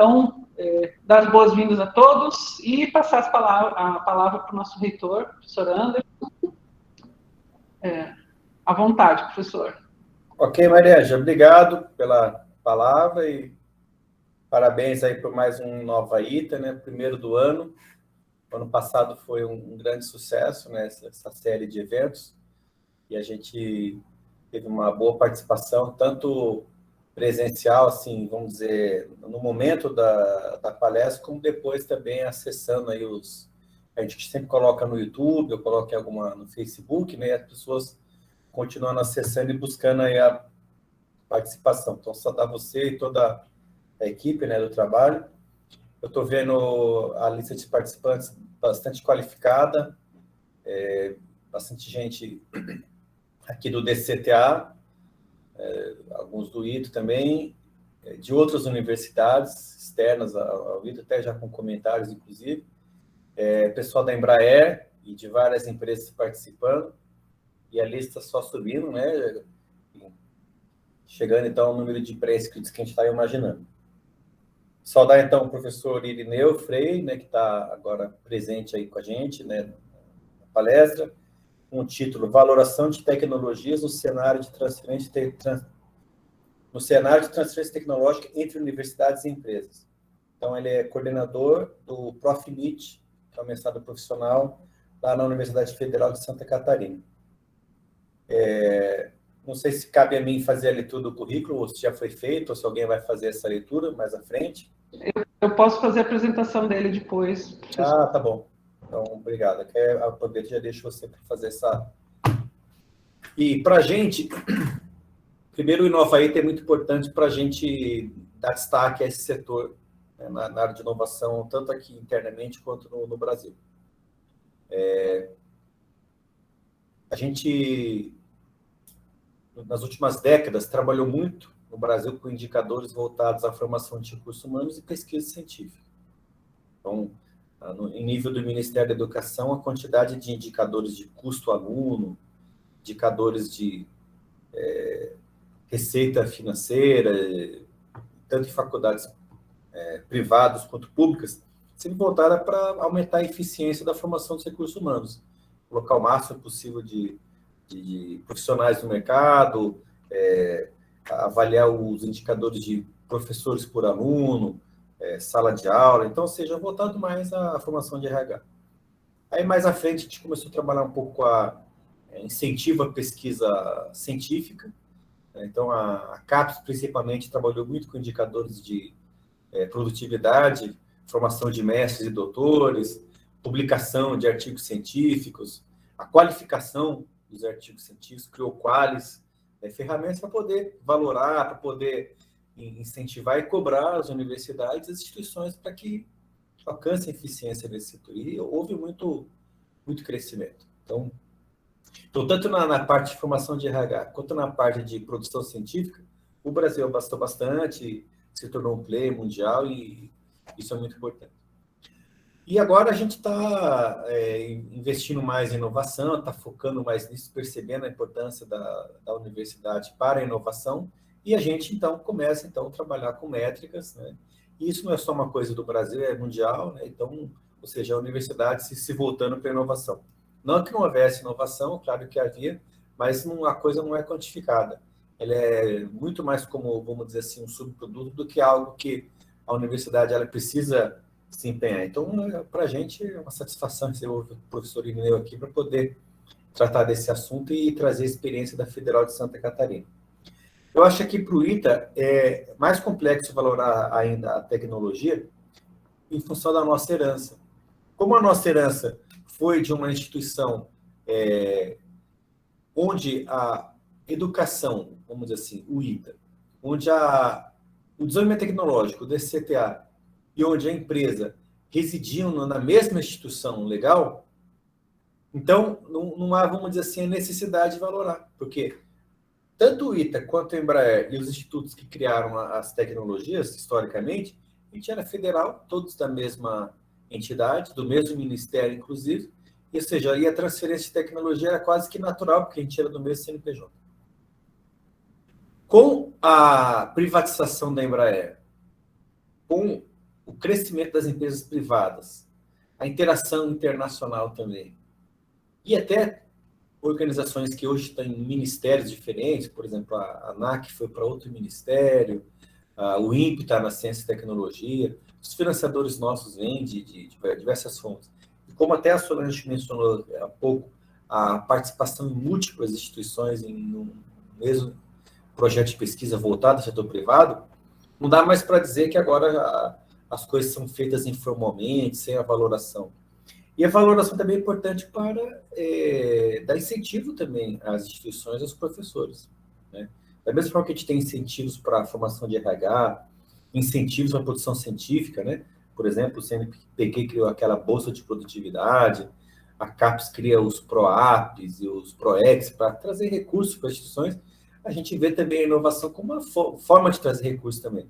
Então, dar as boas-vindas a todos e passar a palavra para o nosso reitor, professor Anderson. À vontade, professor. Ok, Maria, obrigado pela palavra e parabéns aí por mais um Nova ITA, né? Primeiro do ano. O ano passado foi um grande sucesso, né? Essa série de eventos, e a gente teve uma boa participação, tanto presencial, assim, vamos dizer, no momento da palestra, como depois também acessando aí a gente sempre coloca no YouTube, eu coloco em alguma no Facebook, né? As pessoas continuando acessando e buscando aí a participação. Então, só dá você e toda a equipe, né, do trabalho. Eu estou vendo a lista de participantes bastante qualificada, bastante gente aqui do DCTA, alguns do ITO também, de outras universidades externas ao ITO, até já com comentários, inclusive, pessoal da Embraer e de várias empresas participando, e a lista só subindo, né? Chegando, então, ao número de pré-inscritos que a gente está imaginando. Saudar, então, o professor Irineu Frei, né, que está agora presente aí com a gente, né, na palestra, com o título Valoração de Tecnologias no cenário de transferência tecnológica entre universidades e empresas. Então, ele é coordenador do ProfNIT, que é o mestrado profissional, lá na Universidade Federal de Santa Catarina. Não sei se cabe a mim fazer a leitura do currículo, ou se já foi feito, ou se alguém vai fazer essa leitura mais à frente. Eu posso fazer a apresentação dele depois, professor. Ah, tá bom. Então, obrigado. A poder já deixo você para fazer essa... E para a gente, primeiro o Inovaíta é muito importante para a gente dar destaque a esse setor, né, na área de inovação, tanto aqui internamente quanto no Brasil. A gente, nas últimas décadas, trabalhou muito no Brasil com indicadores voltados à formação de recursos humanos e pesquisa científica. Então, em nível do Ministério da Educação, a quantidade de indicadores de custo aluno, indicadores de receita financeira, tanto em faculdades privadas quanto públicas, sempre voltada para aumentar a eficiência da formação dos recursos humanos, colocar o máximo possível de profissionais no mercado, avaliar os indicadores de professores por aluno, sala de aula, então, seja voltado mais à formação de RH. Aí, mais à frente, a gente começou a trabalhar um pouco incentivo à pesquisa científica, né? Então, a CAPES, principalmente, trabalhou muito com indicadores de produtividade, formação de mestres e doutores, publicação de artigos científicos, a qualificação dos artigos científicos, criou qualis, ferramentas para poder valorar, para poder incentivar e cobrar as universidades e as instituições para que alcancem eficiência nesse setor. E houve muito crescimento. Então, tanto na parte de formação de RH, quanto na parte de produção científica, o Brasil avançou bastante, se tornou um player mundial e isso é muito importante. E agora a gente está investindo mais em inovação, está focando mais nisso, percebendo a importância da universidade para a inovação, e a gente, então, começa a trabalhar com métricas, né? E isso não é só uma coisa do Brasil, é mundial, né? Então, ou seja, a universidade se voltando para a inovação. Não que não houvesse inovação, claro que havia, mas a coisa não é quantificada. Ela é muito mais como, vamos dizer assim, um subproduto do que algo que a universidade ela precisa se empenhar. Então, para a gente é uma satisfação ter o professor Irineu aqui para poder tratar desse assunto e trazer a experiência da Federal de Santa Catarina. Eu acho que para o ITA é mais complexo valorar ainda a tecnologia em função da nossa herança. Como a nossa herança foi de uma instituição onde a educação, vamos dizer assim, o ITA, onde o desenvolvimento tecnológico, o DCTA, e onde a empresa residiam na mesma instituição legal, então não há, vamos dizer assim, a necessidade de valorar, porque tanto o ITA quanto a Embraer e os institutos que criaram as tecnologias, historicamente, a gente era federal, todos da mesma entidade, do mesmo ministério, inclusive, ou seja, aí a transferência de tecnologia era quase que natural, porque a gente era do mesmo CNPJ. Com a privatização da Embraer com o crescimento das empresas privadas, a interação internacional também, e até organizações que hoje estão em ministérios diferentes, por exemplo, a ANAC foi para outro ministério, o INPE está na ciência e tecnologia, os financiadores nossos vêm de diversas fontes. E como até a Solange mencionou há pouco, a participação em múltiplas instituições em um mesmo projeto de pesquisa voltado ao setor privado, não dá mais para dizer que agora as coisas são feitas informalmente, sem a valoração. E a valoração também é importante para dar incentivo também às instituições e aos professores, né? Da mesma forma que a gente tem incentivos para a formação de RH, incentivos para a produção científica, né? Por exemplo, o CNPq criou aquela bolsa de produtividade, a CAPES cria os PROAPs e os PROEX para trazer recursos para as instituições. A gente vê também a inovação como uma forma de trazer recursos também.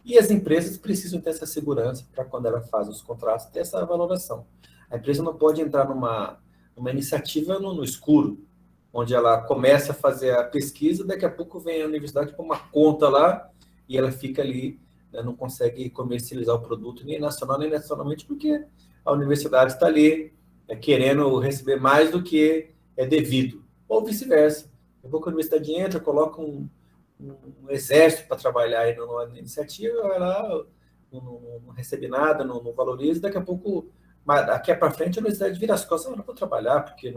E as empresas precisam ter essa segurança para, quando ela faz os contratos, ter essa valoração. A empresa não pode entrar numa iniciativa no escuro, onde ela começa a fazer a pesquisa, daqui a pouco vem a universidade com uma conta lá e ela fica ali, né, não consegue comercializar o produto nem nacional nem nacionalmente, porque a universidade está ali querendo receber mais do que é devido, ou vice-versa. Eu vou com a universidade entra, coloca um exército para trabalhar aí numa iniciativa, vai lá, não recebe nada, não valoriza, daqui a pouco, daqui para frente, a universidade vira as costas, não vou trabalhar, porque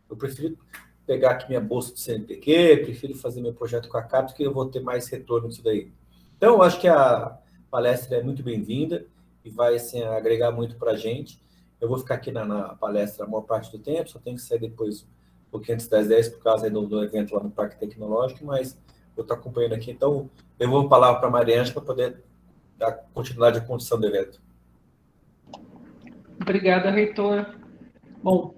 eu prefiro pegar aqui minha bolsa do CNPq, prefiro fazer meu projeto com a CAPES, que eu vou ter mais retorno disso daí. Então, eu acho que a palestra é muito bem-vinda e vai assim, agregar muito para a gente. Eu vou ficar aqui na palestra a maior parte do tempo, só tenho que sair depois um pouquinho antes das 10 por causa do evento lá no Parque Tecnológico, mas vou estar acompanhando aqui. Então, eu vou falar para a Mariângela para poder dar continuidade à condução do evento. Obrigada, reitor. Bom,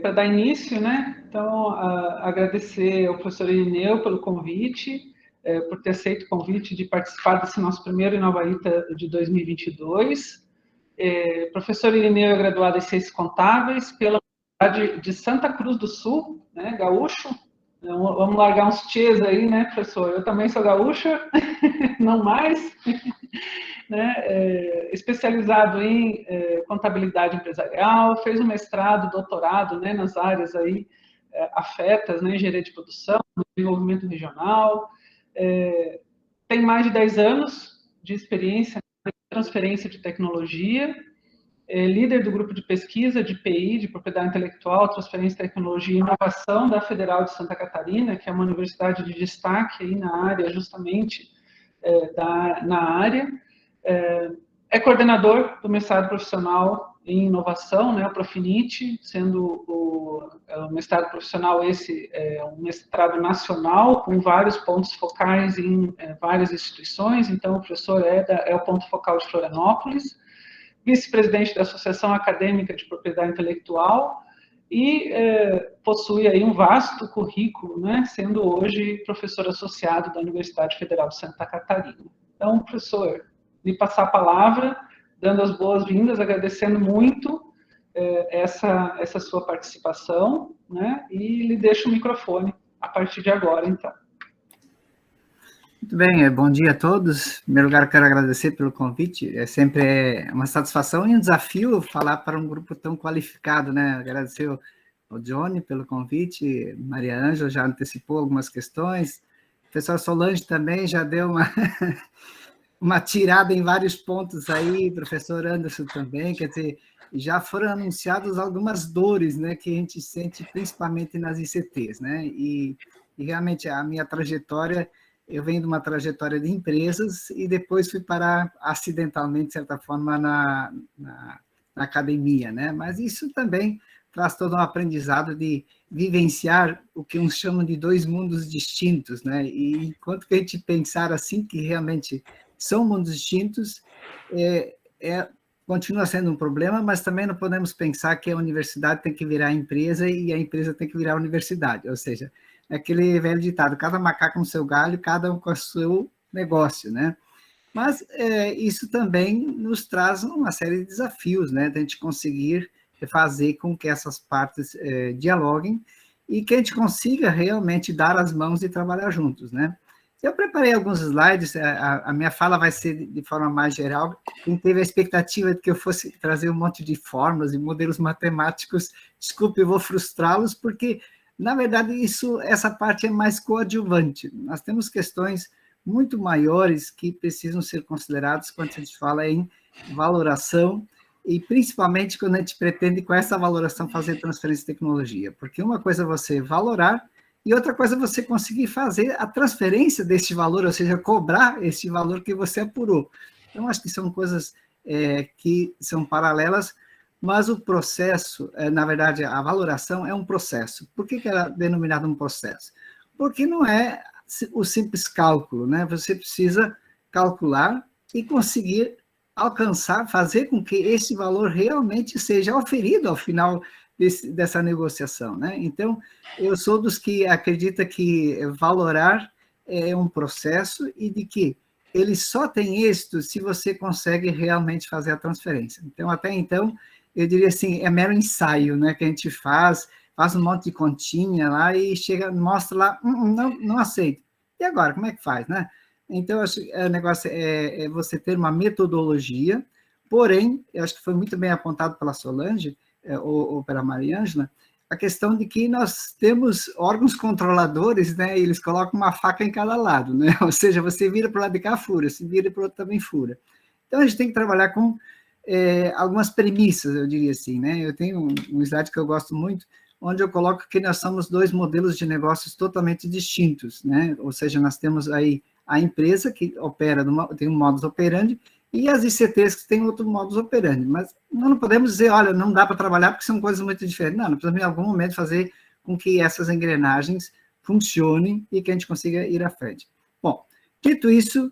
para dar início, né? Então, agradecer ao professor Irineu pelo convite, por ter aceito o convite de participar desse nosso primeiro Inovaíta de 2022. Professor Irineu é graduado em Ciências Contábeis pela Universidade de Santa Cruz do Sul, né, gaúcho. Vamos largar uns tchês aí, né, professor? Eu também sou gaúcha, não mais. Né, especializado em contabilidade empresarial, fez um mestrado, doutorado, né, nas áreas aí afetas, né, engenharia de produção, desenvolvimento regional, tem mais de 10 anos de experiência em transferência de tecnologia, líder do grupo de pesquisa de PI, de propriedade intelectual, transferência de tecnologia e inovação da Federal de Santa Catarina, que é uma universidade de destaque aí na área, justamente, na área. É coordenador do mestrado profissional em inovação, né, o Profinit, sendo o mestrado profissional esse um mestrado nacional, com vários pontos focais em várias instituições. Então, o professor é o ponto focal de Florianópolis, vice-presidente da Associação Acadêmica de Propriedade Intelectual e possui aí um vasto currículo, né, sendo hoje professor associado da Universidade Federal de Santa Catarina. Então, professor, lhe passar a palavra, dando as boas-vindas, agradecendo muito essa sua participação, né, e lhe deixo o microfone a partir de agora, então. Muito bem, bom dia a todos. Em primeiro lugar, quero agradecer pelo convite. É sempre uma satisfação e um desafio falar para um grupo tão qualificado, né? Agradecer ao Johnny pelo convite, Maria Ângela já antecipou algumas questões, o professor Solange também já deu uma tirada em vários pontos aí, professor Anderson também, quer dizer, já foram anunciadas algumas dores, né, que a gente sente principalmente nas ICTs, né? E realmente a minha trajetória, eu venho de uma trajetória de empresas e depois fui parar acidentalmente, de certa forma, na academia, né? Mas isso também traz todo um aprendizado de vivenciar o que uns chamam de dois mundos distintos, né? E enquanto que a gente pensar assim, que realmente são mundos distintos, continua sendo um problema, mas também não podemos pensar que a universidade tem que virar empresa e a empresa tem que virar universidade, ou seja, é aquele velho ditado, cada macaco no seu galho, cada um com o seu negócio, né? Mas isso também nos traz uma série de desafios, né? De a gente conseguir fazer com que essas partes dialoguem e que a gente consiga realmente dar as mãos e trabalhar juntos, né? Eu preparei alguns slides, a minha fala vai ser de forma mais geral. Quem teve a expectativa de que eu fosse trazer um monte de fórmulas e modelos matemáticos, desculpe, eu vou frustrá-los, porque, na verdade, essa parte é mais coadjuvante. Nós temos questões muito maiores que precisam ser consideradas quando a gente fala em valoração, e principalmente quando a gente pretende, com essa valoração, fazer transferência de tecnologia. Porque uma coisa é você valorar, e outra coisa é você conseguir fazer a transferência desse valor, ou seja, cobrar esse valor que você apurou. Então, acho que são coisas que são paralelas, mas o processo, na verdade, a valoração é um processo. Por que ela é denominada um processo? Porque não é o simples cálculo, né? Você precisa calcular e conseguir alcançar, fazer com que esse valor realmente seja oferido ao final dessa negociação, né? Então, eu sou dos que acredita que valorar é um processo e de que ele só tem êxito se você consegue realmente fazer a transferência. Então, até então, eu diria assim, é mero ensaio, né, que a gente faz um monte de continha lá e chega, mostra lá, não aceito. E agora, como é que faz, né? Então, acho que o negócio é você ter uma metodologia, porém, eu acho que foi muito bem apontado pela Solange, ou pela Mariângela, a questão de que nós temos órgãos controladores, né, e eles colocam uma faca em cada lado, né, ou seja, você vira para o lado de cá, fura, se vira para o outro também fura. Então, a gente tem que trabalhar com algumas premissas, eu diria assim, né, eu tenho um slide que eu gosto muito, onde eu coloco que nós somos dois modelos de negócios totalmente distintos, né, ou seja, nós temos aí a empresa que opera, tem um modus operandi, e as ICTs que têm outro modus operandi, mas nós não podemos dizer, olha, não dá para trabalhar porque são coisas muito diferentes. Não, nós precisamos em algum momento fazer com que essas engrenagens funcionem e que a gente consiga ir à frente. Bom, dito isso,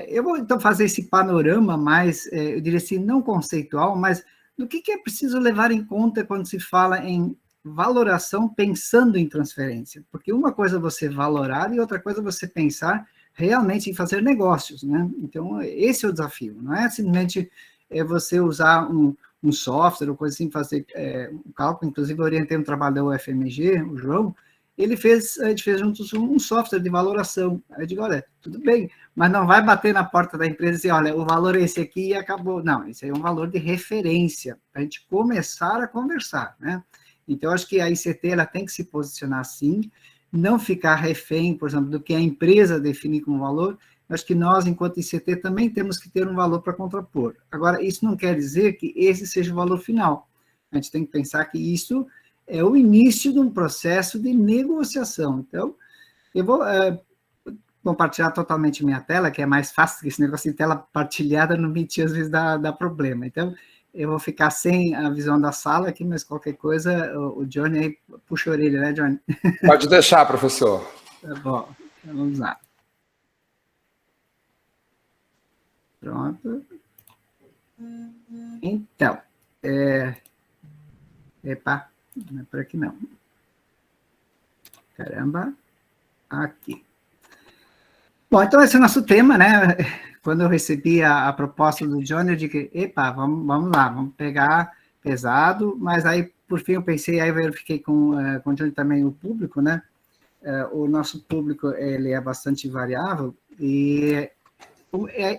eu vou então fazer esse panorama mais, eu diria assim, não conceitual, mas do que é preciso levar em conta quando se fala em valoração pensando em transferência, porque uma coisa é você valorar e outra coisa é você pensar realmente em fazer negócios, né? Então, esse é o desafio, não é simplesmente você usar um software ou coisa assim, fazer um cálculo. Inclusive, eu orientei um trabalho da UFMG, o João, a gente fez juntos um software de valoração. Aí eu digo, olha, tudo bem, mas não vai bater na porta da empresa e dizer, olha, o valor é esse aqui e acabou. Não, esse aí é um valor de referência, para a gente começar a conversar, né? Então, acho que a ICT ela tem que se posicionar assim, não ficar refém, por exemplo, do que a empresa define como valor. Acho que nós, enquanto ICT, também temos que ter um valor para contrapor. Agora, isso não quer dizer que esse seja o valor final. A gente tem que pensar que isso é o início de um processo de negociação. Então, eu vou compartilhar totalmente minha tela, que é mais fácil, porque esse negócio de tela partilhada no Meet às vezes dá problema. Então, eu vou ficar sem a visão da sala aqui, mas qualquer coisa, o Johnny aí puxa a orelha, né, Johnny? Pode deixar, professor. Tá bom, então vamos lá. Pronto. Então, epa, não é por aqui não. Caramba, aqui. Bom, então esse é o nosso tema, né? Quando eu recebi a proposta do Johnny, eu disse, epa, vamos lá, vamos pegar pesado, mas aí, por fim, eu pensei, aí eu verifiquei com o Johnny também o público, né? O nosso público, ele é bastante variável, e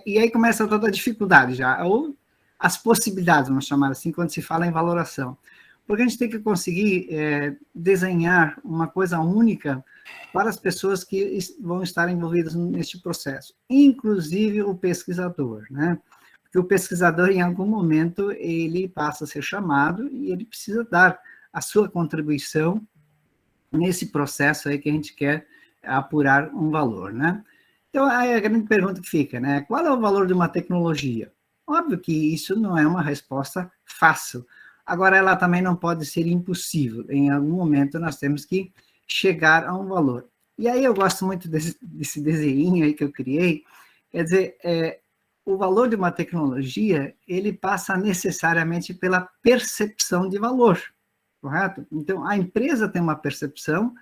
aí começa toda a dificuldade já, ou as possibilidades, vamos chamar assim, quando se fala em valoração. Porque a gente tem que conseguir desenhar uma coisa única para as pessoas que vão estar envolvidas neste processo, inclusive o pesquisador, né? Porque o pesquisador, em algum momento, ele passa a ser chamado e ele precisa dar a sua contribuição nesse processo aí que a gente quer apurar um valor, né? Então, aí a grande pergunta que fica, né? Qual é o valor de uma tecnologia? Óbvio que isso não é uma resposta fácil. Agora, ela também não pode ser impossível. Em algum momento, nós temos que chegar a um valor. E aí eu gosto muito desse desenho aí que eu criei. Quer dizer, o valor de uma tecnologia, ele passa necessariamente pela percepção de valor, correto? Então, a empresa tem uma percepção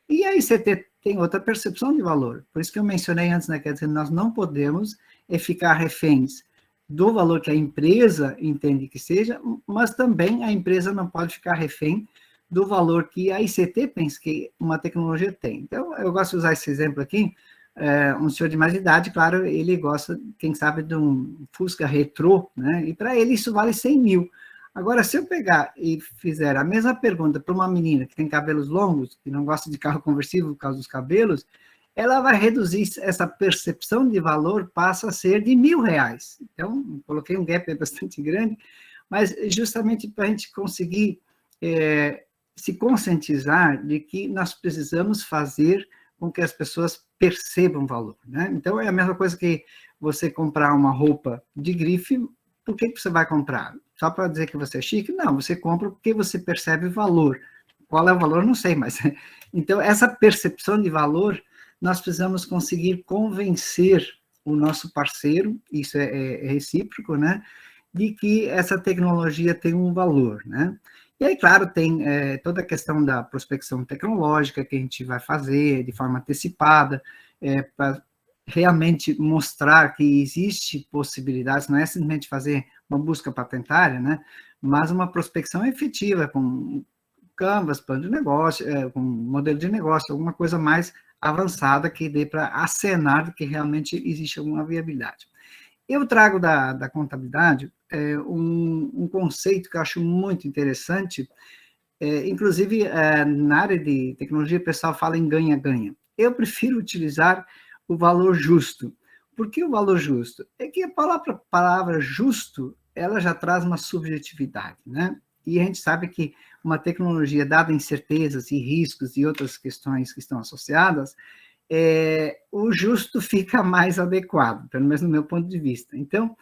e a ICT tem outra percepção de valor. Por isso que eu mencionei antes, né? Quer dizer, nós não podemos ficar reféns do valor que a empresa entende que seja, mas também a empresa não pode ficar refém do valor que a ICT pensa que uma tecnologia tem. Então, eu gosto de usar esse exemplo aqui, um senhor de mais idade, claro, ele gosta, quem sabe, de um Fusca retrô, né? E para ele isso vale 100 mil. Agora, se eu pegar e fizer a mesma pergunta para uma menina que tem cabelos longos, que não gosta de carro conversível por causa dos cabelos, ela vai reduzir essa percepção de valor, passa a ser de R$1.000. Então, coloquei um gap bastante grande, mas justamente para a gente conseguir se conscientizar de que nós precisamos fazer com que as pessoas percebam valor, né? Então, é a mesma coisa que você comprar uma roupa de grife. Por que você vai comprar? Só para dizer que você é chique? Não, você compra porque você percebe o valor. Qual é o valor? Não sei, mas... Então, essa percepção de valor, nós precisamos conseguir convencer o nosso parceiro, isso é recíproco, né? De que essa tecnologia tem um valor, né? E aí, claro, tem toda a questão da prospecção tecnológica que a gente vai fazer de forma antecipada, para realmente mostrar que existe possibilidades, não é simplesmente fazer uma busca patentária, né? Mas uma prospecção efetiva, com Canvas, plano de negócio, com modelo de negócio, alguma coisa mais avançada que dê para acenar que realmente existe alguma viabilidade. Eu trago da contabilidade um conceito que eu acho muito interessante, inclusive na área de tecnologia o pessoal fala em ganha-ganha. Eu prefiro utilizar o valor justo. Por que o valor justo? É que a palavra justo, ela já traz uma subjetividade, né? E a gente sabe que uma tecnologia dada incertezas e riscos e outras questões que estão associadas, o justo fica mais adequado, pelo menos no meu ponto de vista. Então,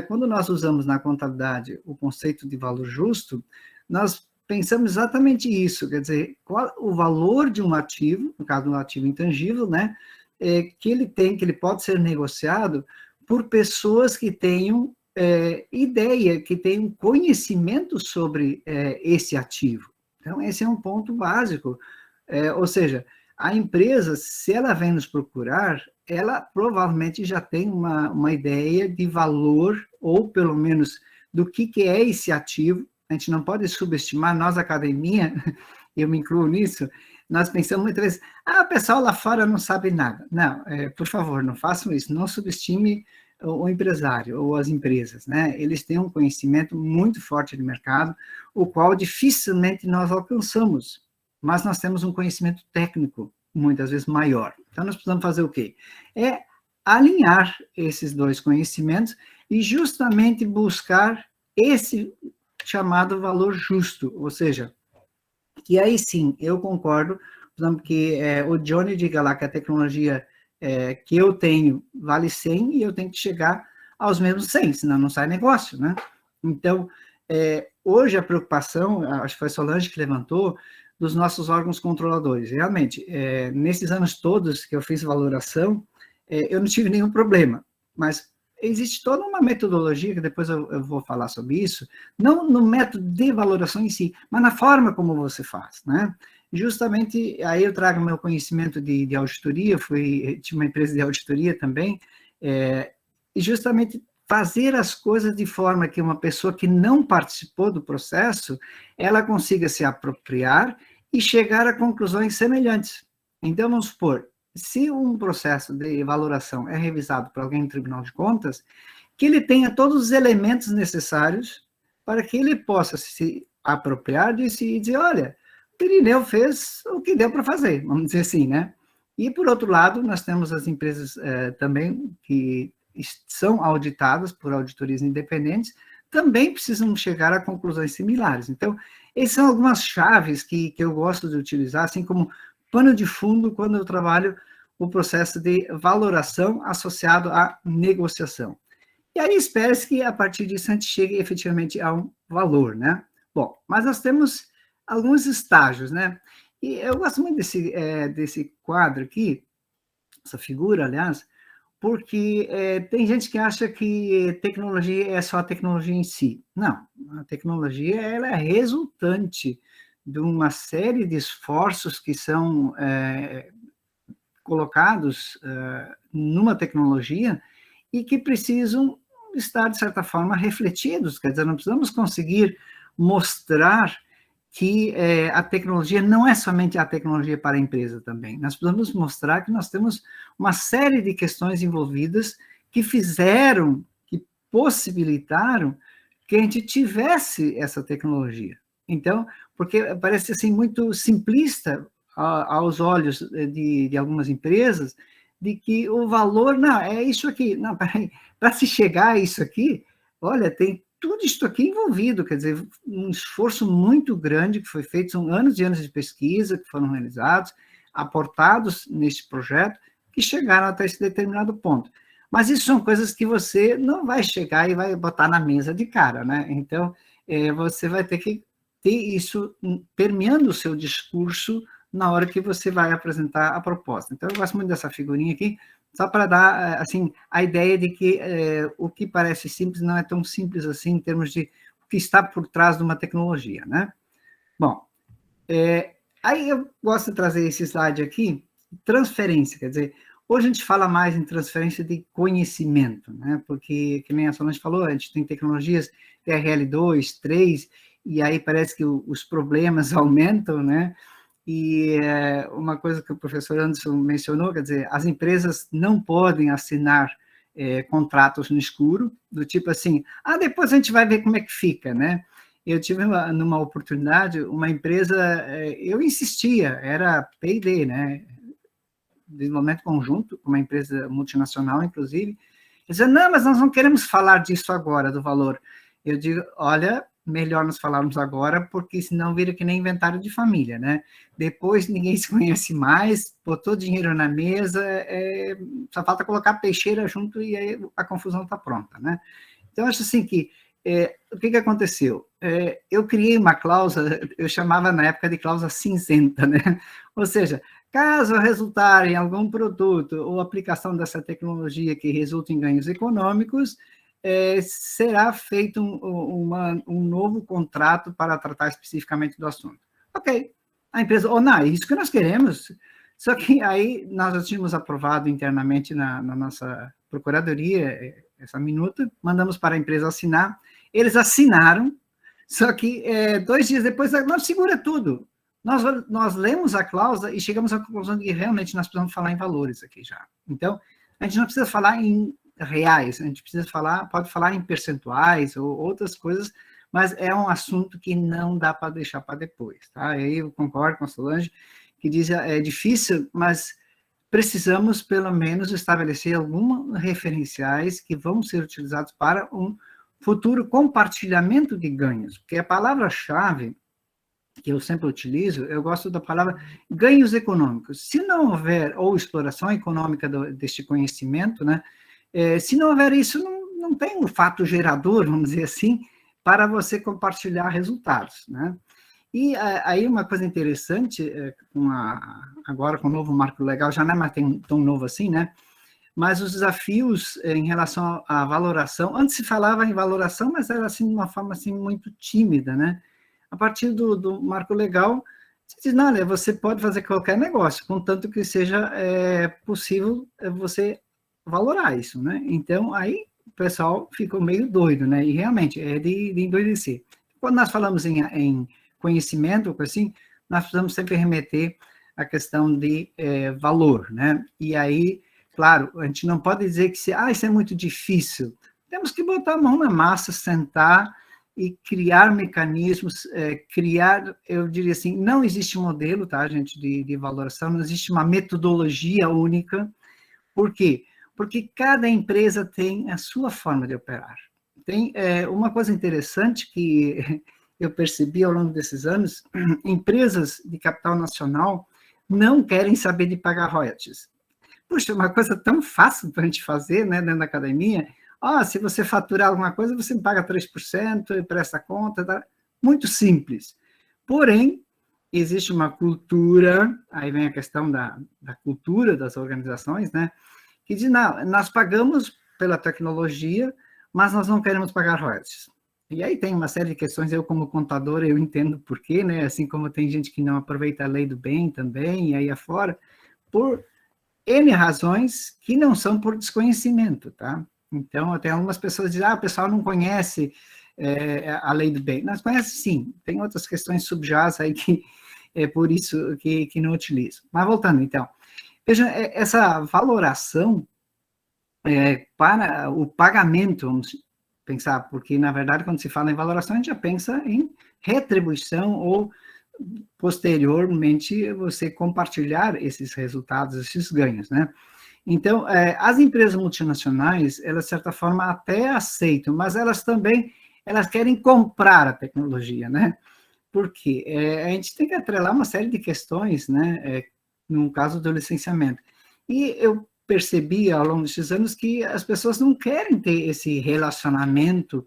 quando nós usamos na contabilidade o conceito de valor justo, nós pensamos exatamente isso, quer dizer, qual o valor de um ativo, no caso de um ativo intangível, né, que ele pode ser negociado por pessoas que tenham ideia, que tenham conhecimento sobre esse ativo. Então, esse é um ponto básico, ou seja, a empresa, se ela vem nos procurar, ela provavelmente já tem uma ideia de valor, ou pelo menos do que é esse ativo. A gente não pode subestimar, nós, academia, eu me incluo nisso, nós pensamos muitas vezes, o pessoal lá fora não sabe nada. Não, por favor, não façam isso, não subestime o empresário ou as empresas, né? Eles têm um conhecimento muito forte de mercado, o qual dificilmente nós alcançamos, mas nós temos um conhecimento técnico, muitas vezes maior. Então, nós precisamos fazer o quê? Alinhar esses dois conhecimentos e justamente buscar esse chamado valor justo, ou seja, que aí sim, eu concordo, por exemplo, que o Johnny diga lá que a tecnologia que eu tenho vale 100 e eu tenho que chegar aos mesmos 100, senão não sai negócio, né? Então, hoje a preocupação, acho que foi a Solange que levantou, dos nossos órgãos controladores. Realmente, nesses anos todos que eu fiz valoração, eu não tive nenhum problema, mas existe toda uma metodologia, que depois eu vou falar sobre isso, não no método de valoração em si, mas na forma como você faz, né? Justamente, aí eu trago meu conhecimento de auditoria, tive uma empresa de auditoria também, e justamente fazer as coisas de forma que uma pessoa que não participou do processo, ela consiga se apropriar e chegar a conclusões semelhantes. Então, vamos supor, se um processo de valoração é revisado por alguém no Tribunal de Contas, que ele tenha todos os elementos necessários para que ele possa se apropriar disso e dizer, olha, o Irineu fez o que deu para fazer, vamos dizer assim, né? E, por outro lado, nós temos as empresas também que são auditadas por auditorias independentes, também precisam chegar a conclusões similares. Então, essas são algumas chaves que eu gosto de utilizar, assim como pano de fundo quando eu trabalho o processo de valoração associado à negociação. E aí espera-se que a partir disso a gente chegue efetivamente a um valor, né? Bom, mas nós temos alguns estágios, né? E eu gosto muito desse quadro aqui, essa figura, aliás, porque tem gente que acha que tecnologia é só a tecnologia em si. Não, a tecnologia ela é resultante de uma série de esforços que são colocados numa tecnologia e que precisam estar, de certa forma, refletidos. Quer dizer, não precisamos conseguir mostrar que a tecnologia não é somente a tecnologia para a empresa também. Nós precisamos mostrar que nós temos uma série de questões envolvidas que fizeram, que possibilitaram que a gente tivesse essa tecnologia. Então, porque parece assim muito simplista aos olhos de algumas empresas, de que o valor, não, é isso aqui. Não, peraí, para se chegar a isso aqui, olha, tem tudo isso aqui envolvido, quer dizer, um esforço muito grande que foi feito, são anos e anos de pesquisa que foram realizados, aportados neste projeto, que chegaram até esse determinado ponto. Mas isso são coisas que você não vai chegar e vai botar na mesa de cara, né? Então, você vai ter que ter isso permeando o seu discurso na hora que você vai apresentar a proposta. Então, eu gosto muito dessa figurinha aqui, só para dar, assim, a ideia de que o que parece simples não é tão simples assim, em termos de o que está por trás de uma tecnologia, né? Bom, aí eu gosto de trazer esse slide aqui, transferência, quer dizer, hoje a gente fala mais em transferência de conhecimento, né? Porque, que nem a Solange falou, a gente tem tecnologias TRL2, 3, e aí parece que os problemas aumentam, né? E uma coisa que o professor Anderson mencionou, quer dizer, as empresas não podem assinar contratos no escuro, do tipo assim, depois a gente vai ver como é que fica, né? Eu tive numa oportunidade, uma empresa, eu insistia, era P&D, né? Desenvolvimento conjunto, uma empresa multinacional, inclusive, dizia, não, mas nós não queremos falar disso agora, do valor. Eu digo, olha, melhor nós falarmos agora, porque senão vira que nem inventário de família, né? Depois ninguém se conhece mais, botou dinheiro na mesa, só falta colocar peixeira junto e aí a confusão está pronta, né? Então, eu acho assim que, o que aconteceu? Eu criei uma cláusula, eu chamava na época de cláusula cinzenta, né? Ou seja, caso resultar em algum produto ou aplicação dessa tecnologia que resulte em ganhos econômicos, será feito um novo contrato para tratar especificamente do assunto. Ok, a empresa, não, é isso que nós queremos. Só que aí nós já tínhamos aprovado internamente na nossa procuradoria essa minuta, mandamos para a empresa assinar, eles assinaram, só que 2 dias depois, nós segura tudo. Nós lemos a cláusula e chegamos à conclusão de que realmente nós precisamos falar em valores aqui já. Então, a gente não precisa falar em reais, a gente pode falar em percentuais ou outras coisas, mas é um assunto que não dá para deixar para depois, tá? E aí eu concordo com a Solange, que diz é difícil, mas precisamos pelo menos estabelecer alguns referenciais que vão ser utilizados para um futuro compartilhamento de ganhos, porque a palavra-chave que eu sempre utilizo, eu gosto da palavra ganhos econômicos. Se não houver, ou exploração econômica deste conhecimento, né, se não houver isso, não tem um fato gerador, vamos dizer assim, para você compartilhar resultados, né? E aí uma coisa interessante, agora com o novo marco legal, já não é mais tão novo assim, né? Mas os desafios em relação à valoração, antes se falava em valoração, mas era assim de uma forma assim muito tímida, né? A partir do marco legal, você diz, não, olha, você pode fazer qualquer negócio, contanto que seja possível você valorar isso, né? Então, aí o pessoal ficou meio doido, né? E realmente, é de endoidecer. Quando nós falamos em conhecimento, assim, nós precisamos sempre remeter à questão de valor, né? E aí, claro, a gente não pode dizer que isso é muito difícil. Temos que botar a mão na massa, sentar e criar mecanismos, eu diria assim, não existe um modelo, tá, gente, de valoração, não existe uma metodologia única. Por quê? Porque cada empresa tem a sua forma de operar. Tem uma coisa interessante que eu percebi ao longo desses anos, empresas de capital nacional não querem saber de pagar royalties. Puxa, uma coisa tão fácil para a gente fazer, né, dentro da academia. Se você faturar alguma coisa, você me paga 3% e presta conta, tá? Muito simples. Porém, existe uma cultura, aí vem a questão da cultura das organizações, né, que diz, não, nós pagamos pela tecnologia, mas nós não queremos pagar royalties. E aí tem uma série de questões, eu como contador, eu entendo por quê, né, assim como tem gente que não aproveita a lei do bem também, e aí afora, por N razões que não são por desconhecimento, tá? Então, até algumas pessoas dizem, o pessoal não conhece a lei do bem. Nós conhecemos, sim, tem outras questões subjacentes aí que é por isso que não utilizo. Mas voltando, então, veja, essa valoração para o pagamento, vamos pensar, porque, na verdade, quando se fala em valoração, a gente já pensa em retribuição ou, posteriormente, você compartilhar esses resultados, esses ganhos, né? Então, as empresas multinacionais, elas, de certa forma, até aceitam, mas elas também, elas querem comprar a tecnologia, né? Porque a gente tem que atrelar uma série de questões, né? No caso do licenciamento. E eu percebi, ao longo desses anos, que as pessoas não querem ter esse relacionamento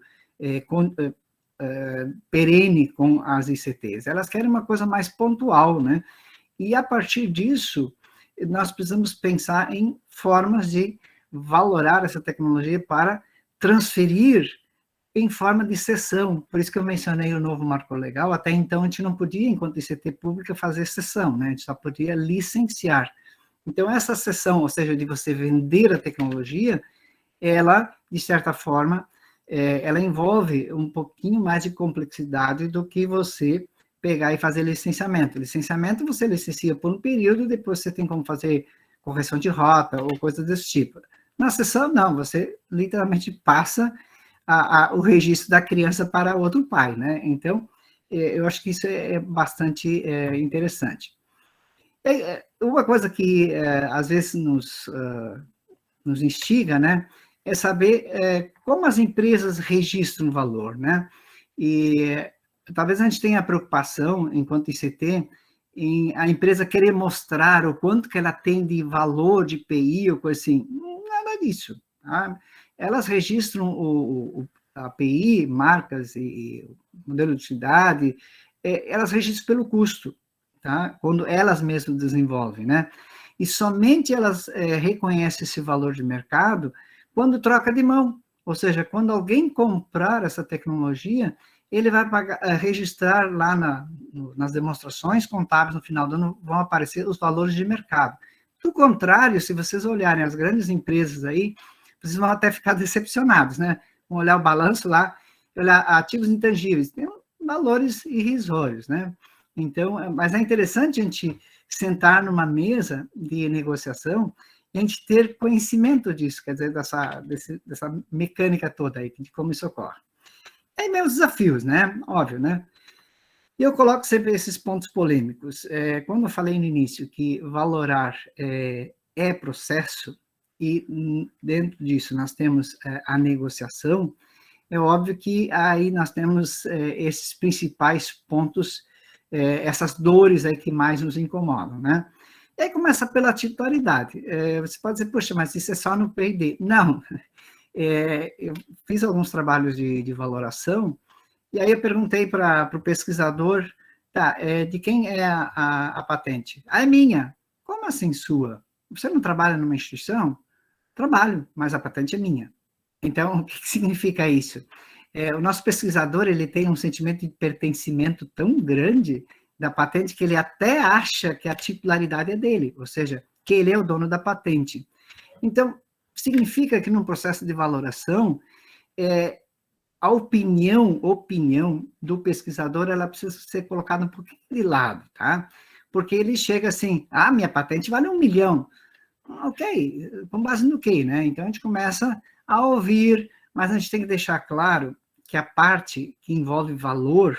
perene com as ICTs. Elas querem uma coisa mais pontual, né? E, a partir disso, nós precisamos pensar em formas de valorar essa tecnologia para transferir em forma de cessão. Por isso que eu mencionei o novo marco legal. Até então, a gente não podia, enquanto ICT pública, fazer cessão, né? A gente só podia licenciar. Então, essa cessão, ou seja, de você vender a tecnologia, ela, de certa forma, ela envolve um pouquinho mais de complexidade do que você pegar e fazer licenciamento. Licenciamento, você licencia por um período, depois você tem como fazer correção de rota ou coisa desse tipo. Na cessão, não, você literalmente passa o registro da criança para outro pai, né? Então, eu acho que isso é bastante interessante. Uma coisa que, às vezes, nos instiga, né, é saber como as empresas registram o valor, né? E talvez a gente tenha a preocupação, enquanto ICT, em a empresa querer mostrar o quanto que ela tem de valor de PI ou coisa assim. Nada disso, tá? Elas registram a PI, marcas e modelo de utilidade, elas registram pelo custo, tá? Quando elas mesmas desenvolvem, né? E somente elas reconhecem esse valor de mercado quando troca de mão. Ou seja, quando alguém comprar essa tecnologia, ele vai registrar lá nas demonstrações contábeis no final do ano, vão aparecer os valores de mercado. Do contrário, se vocês olharem as grandes empresas aí, vocês vão até ficar decepcionados, né? Vão olhar o balanço lá, olhar ativos intangíveis, tem valores irrisórios, né? Então, mas é interessante a gente sentar numa mesa de negociação e a gente ter conhecimento disso, quer dizer, dessa mecânica toda aí, de como isso ocorre. Aí meus desafios, né? Óbvio, né? E eu coloco sempre esses pontos polêmicos. Quando eu falei no início que valorar é processo, e dentro disso nós temos a negociação, é óbvio que aí nós temos esses principais pontos, essas dores aí que mais nos incomodam, né? E aí começa pela titularidade. Você pode dizer, poxa, mas isso é só no P&D. Não. Eu fiz alguns trabalhos de valoração, e aí eu perguntei para o pesquisador, tá, de quem é a patente? Ah, é minha. Como assim sua? Você não trabalha numa instituição? Trabalho, mas a patente é minha. Então, o que significa isso? O nosso pesquisador, ele tem um sentimento de pertencimento tão grande da patente que ele até acha que a titularidade é dele, ou seja, que ele é o dono da patente. Então, significa que num processo de valoração, a opinião do pesquisador, ela precisa ser colocada um pouquinho de lado, tá? Porque ele chega assim, minha patente vale 1 milhão. Ok, com base no quê, né? Então, a gente começa a ouvir, mas a gente tem que deixar claro que a parte que envolve valor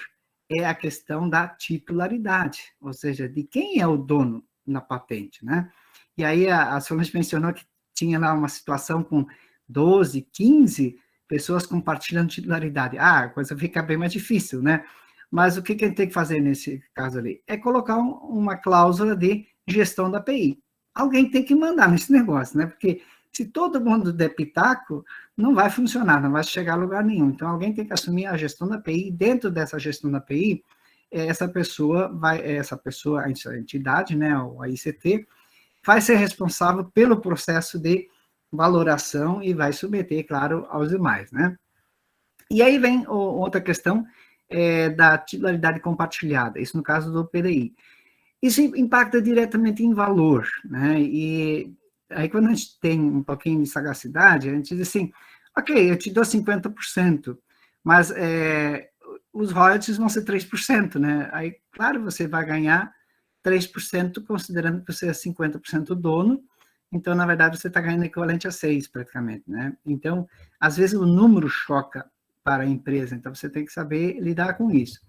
é a questão da titularidade, ou seja, de quem é o dono na patente, né? E aí, a Solange mencionou que tinha lá uma situação com 12, 15 pessoas compartilhando titularidade. A coisa fica bem mais difícil, né? Mas o que a gente tem que fazer nesse caso ali? É colocar uma cláusula de gestão da API. Alguém tem que mandar nesse negócio, né? Porque se todo mundo der pitaco, não vai funcionar, não vai chegar a lugar nenhum. Então, alguém tem que assumir a gestão da API, e dentro dessa gestão da API, essa pessoa, a entidade, né, a ICT, vai ser responsável pelo processo de valoração e vai submeter, claro, aos demais, né? E aí vem outra questão da titularidade compartilhada, isso no caso do PDI. Isso impacta diretamente em valor, né? E aí, quando a gente tem um pouquinho de sagacidade, a gente diz assim, ok, eu te dou 50%, mas os royalties vão ser 3%, né? Aí, claro, você vai ganhar 3%, considerando que você é 50% dono, então, na verdade, você está ganhando equivalente a 6%, praticamente, né? Então, às vezes, o número choca para a empresa, então você tem que saber lidar com isso.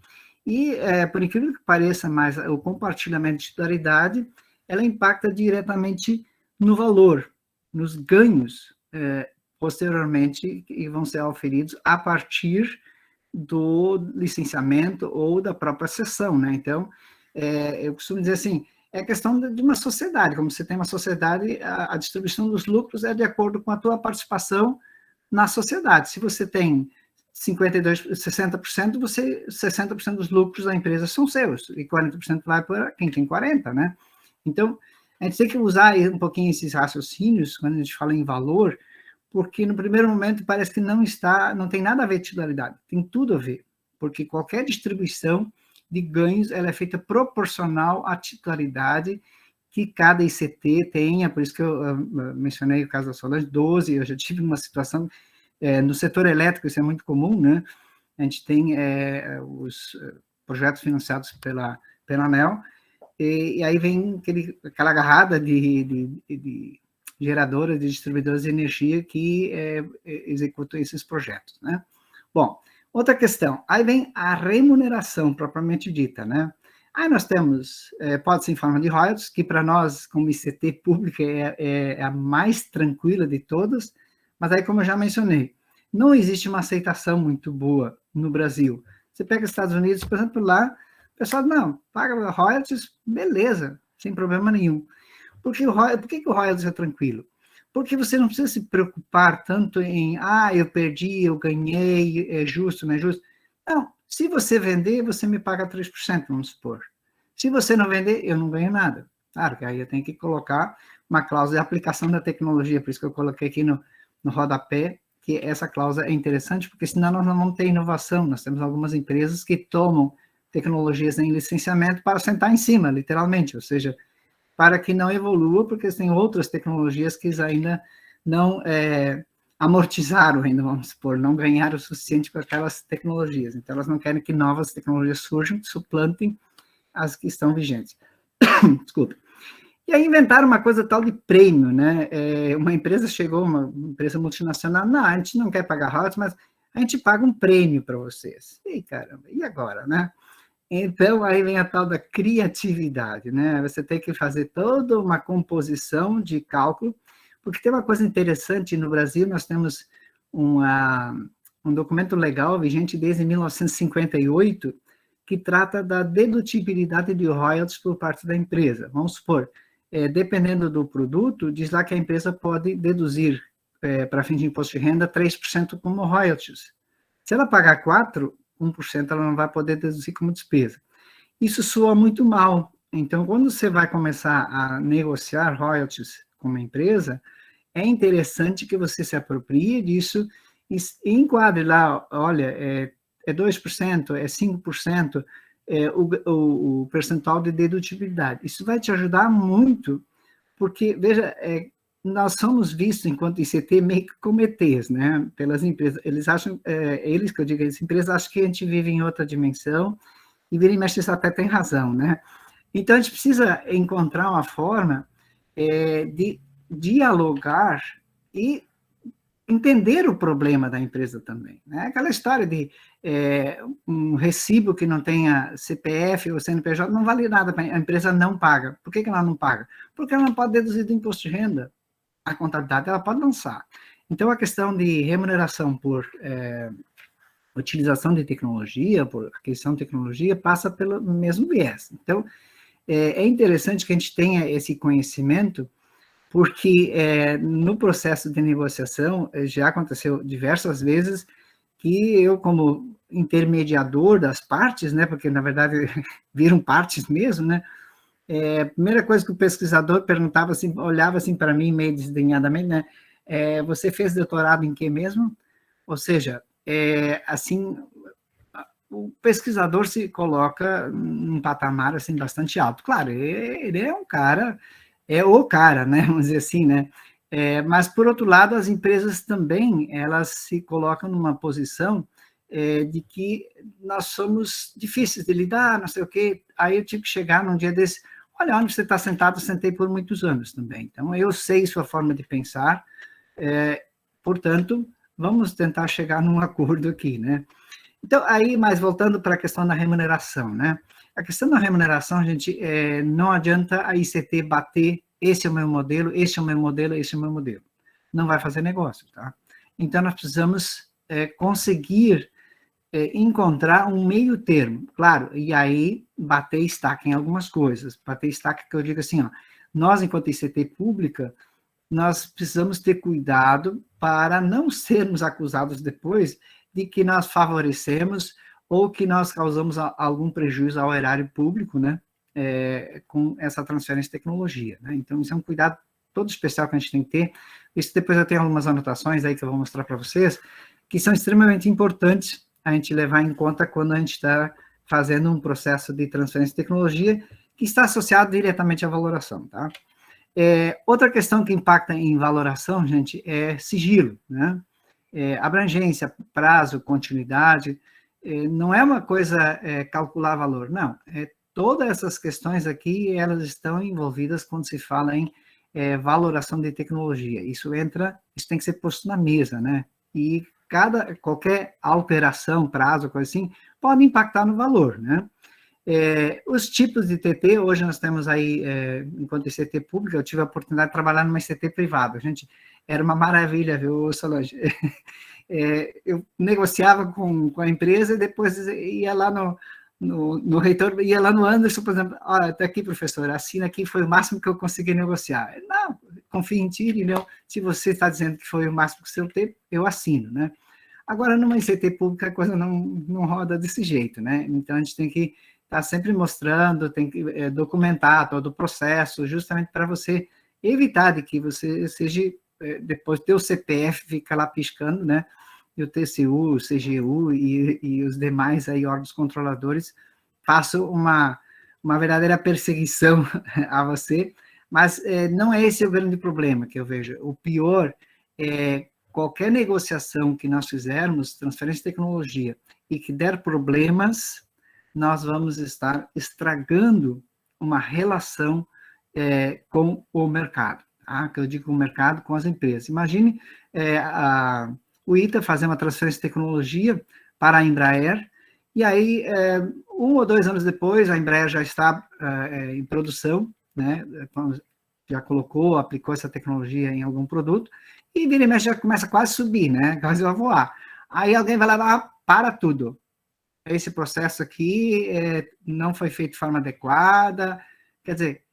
E, por incrível que pareça, mas o compartilhamento de titularidade, ela impacta diretamente no valor, nos ganhos, posteriormente, que vão ser auferidos a partir do licenciamento ou da própria cessão, né? Então, eu costumo dizer assim, é questão de uma sociedade, como você tem uma sociedade, a distribuição dos lucros é de acordo com a tua participação na sociedade. Se você tem 60%, 60% dos lucros da empresa são seus, e 40% vai para quem tem 40%, né? Então, a gente tem que usar um pouquinho esses raciocínios, quando a gente fala em valor, porque no primeiro momento parece que não tem nada a ver com titularidade, tem tudo a ver, porque qualquer distribuição de ganhos, ela é feita proporcional à titularidade que cada ICT tenha, por isso que eu mencionei o caso da Solange, 12, eu já tive uma situação, no setor elétrico isso é muito comum, né? A gente tem os projetos financiados pela ANEEL, e aí vem aquela agarrada de geradoras, de distribuidoras de energia que executam esses projetos, né? Bom, outra questão, aí vem a remuneração propriamente dita, né? Aí nós temos, pode ser em forma de royalties, que para nós, como ICT pública, é a mais tranquila de todas, mas aí, como eu já mencionei, não existe uma aceitação muito boa no Brasil. Você pega os Estados Unidos, por exemplo, lá, o pessoal, não, paga royalties, beleza, sem problema nenhum. Por que o royalties é tranquilo? Porque você não precisa se preocupar tanto em, eu perdi, eu ganhei, é justo, não é justo. Não, se você vender, você me paga 3%, vamos supor. Se você não vender, eu não ganho nada. Claro que aí eu tenho que colocar uma cláusula de aplicação da tecnologia, por isso que eu coloquei aqui no rodapé, que essa cláusula é interessante, porque senão nós não vamos ter inovação. Nós temos algumas empresas que tomam tecnologias em licenciamento para sentar em cima, literalmente, ou seja, para que não evolua, porque tem outras tecnologias que ainda não amortizaram, ainda, vamos supor, não ganharam o suficiente com aquelas tecnologias. Então, elas não querem que novas tecnologias surjam, suplantem as que estão vigentes. Desculpa. E aí inventaram uma coisa tal de prêmio, né? Uma empresa chegou, uma empresa multinacional, não, a gente não quer pagar royalties, mas a gente paga um prêmio para vocês. E caramba, e agora, né? Então, aí vem a tal da criatividade, né? Você tem que fazer toda uma composição de cálculo, porque tem uma coisa interessante, no Brasil nós temos um documento legal vigente desde 1958, que trata da dedutibilidade de royalties por parte da empresa. Vamos supor, dependendo do produto, diz lá que a empresa pode deduzir, para fim de imposto de renda, 3% como royalties. Se ela pagar 4%, 1% ela não vai poder deduzir como despesa. Isso soa muito mal. Então, quando você vai começar a negociar royalties com uma empresa, é interessante que você se aproprie disso e enquadre lá, olha, é 2%, é 5%, o percentual de dedutibilidade. Isso vai te ajudar muito, porque, veja, nós somos vistos, enquanto ICT, meio que como ETs, né, pelas empresas. Eles acham, eles que eu digo, as empresas acham que a gente vive em outra dimensão, e vira e mexe, isso até tem razão, né? Então, a gente precisa encontrar uma forma de dialogar e entender o problema da empresa também, né? Aquela história de um recibo que não tenha CPF ou CNPJ não vale nada, a empresa não paga. Por que ela não paga? Porque ela não pode deduzir do imposto de renda. A contabilidade ela pode lançar. Então, a questão de remuneração por utilização de tecnologia, por aquisição de tecnologia, passa pelo mesmo viés. Então, é interessante que a gente tenha esse conhecimento, porque no processo de negociação, já aconteceu diversas vezes que eu, como intermediador das partes, né, porque na verdade viram partes mesmo, né, a primeira coisa que o pesquisador perguntava, assim, olhava assim para mim meio desdenhadamente, né, você fez doutorado em quê mesmo? Ou seja, assim, o pesquisador se coloca num patamar assim bastante alto. Claro, ele é um cara, o cara, né, vamos dizer assim, né, mas por outro lado as empresas também, elas se colocam numa posição de que nós somos difíceis de lidar, não sei o quê. Aí eu tive que chegar num dia desse, olha, onde você está sentado, eu sentei por muitos anos também. Então, eu sei sua forma de pensar, portanto, vamos tentar chegar num acordo aqui, né? Então, aí, mas voltando para a questão da remuneração, né? A questão da remuneração, gente, não adianta a ICT bater, esse é o meu modelo, esse é o meu modelo, esse é o meu modelo. Não vai fazer negócio, tá? Então, nós precisamos conseguir encontrar um meio termo, claro, e aí bater estaca em algumas coisas. Bater estaca que eu digo assim, ó, nós, enquanto ICT pública, nós precisamos ter cuidado para não sermos acusados depois de que nós favorecemos ou que nós causamos algum prejuízo ao erário público, né, com essa transferência de tecnologia, né? Então, isso é um cuidado todo especial que a gente tem que ter. Isso depois eu tenho algumas anotações aí que eu vou mostrar para vocês, que são extremamente importantes a gente levar em conta quando a gente está fazendo um processo de transferência de tecnologia que está associado diretamente à valoração, tá? Outra questão que impacta em valoração, gente, é sigilo, né? Abrangência, prazo, continuidade, não é uma coisa calcular valor, não. Todas essas questões aqui, elas estão envolvidas quando se fala em valoração de tecnologia. Isso tem que ser posto na mesa, né? E qualquer alteração, prazo, coisa assim, pode impactar no valor, né? Os tipos de TT, hoje nós temos aí, enquanto ICT pública, eu tive a oportunidade de trabalhar numa ICT privada. Gente, era uma maravilha, viu, Solange? Eu negociava com a empresa e depois ia lá no reitor, ia lá no Anderson, por exemplo, olha, tá aqui, professor, assina aqui, foi o máximo que eu consegui negociar. Não, confio em ti, não. Se você está dizendo que foi o máximo que você teve, eu assino, né? Agora, numa ICT pública, a coisa não roda desse jeito, né? Então, a gente tem que estar sempre mostrando, tem que documentar todo o processo, justamente para você evitar de que você seja, depois teu CPF fica lá piscando, né? E o TCU, o CGU e os demais aí órgãos controladores façam uma verdadeira perseguição a você, mas não é esse o grande problema que eu vejo. O pior é qualquer negociação que nós fizermos, transferência de tecnologia, e que der problemas, nós vamos estar estragando uma relação com o mercado, tá? Que eu digo o mercado com as empresas. Imagine o ITA fazer uma transferência de tecnologia para a Embraer, e aí, 1 ou 2 anos depois, a Embraer já está em produção, né? Já aplicou essa tecnologia em algum produto, e vira e mexe já começa quase a subir, né? Quase a voar. Aí alguém vai lá, para tudo. Esse processo aqui não foi feito de forma adequada. Quer dizer,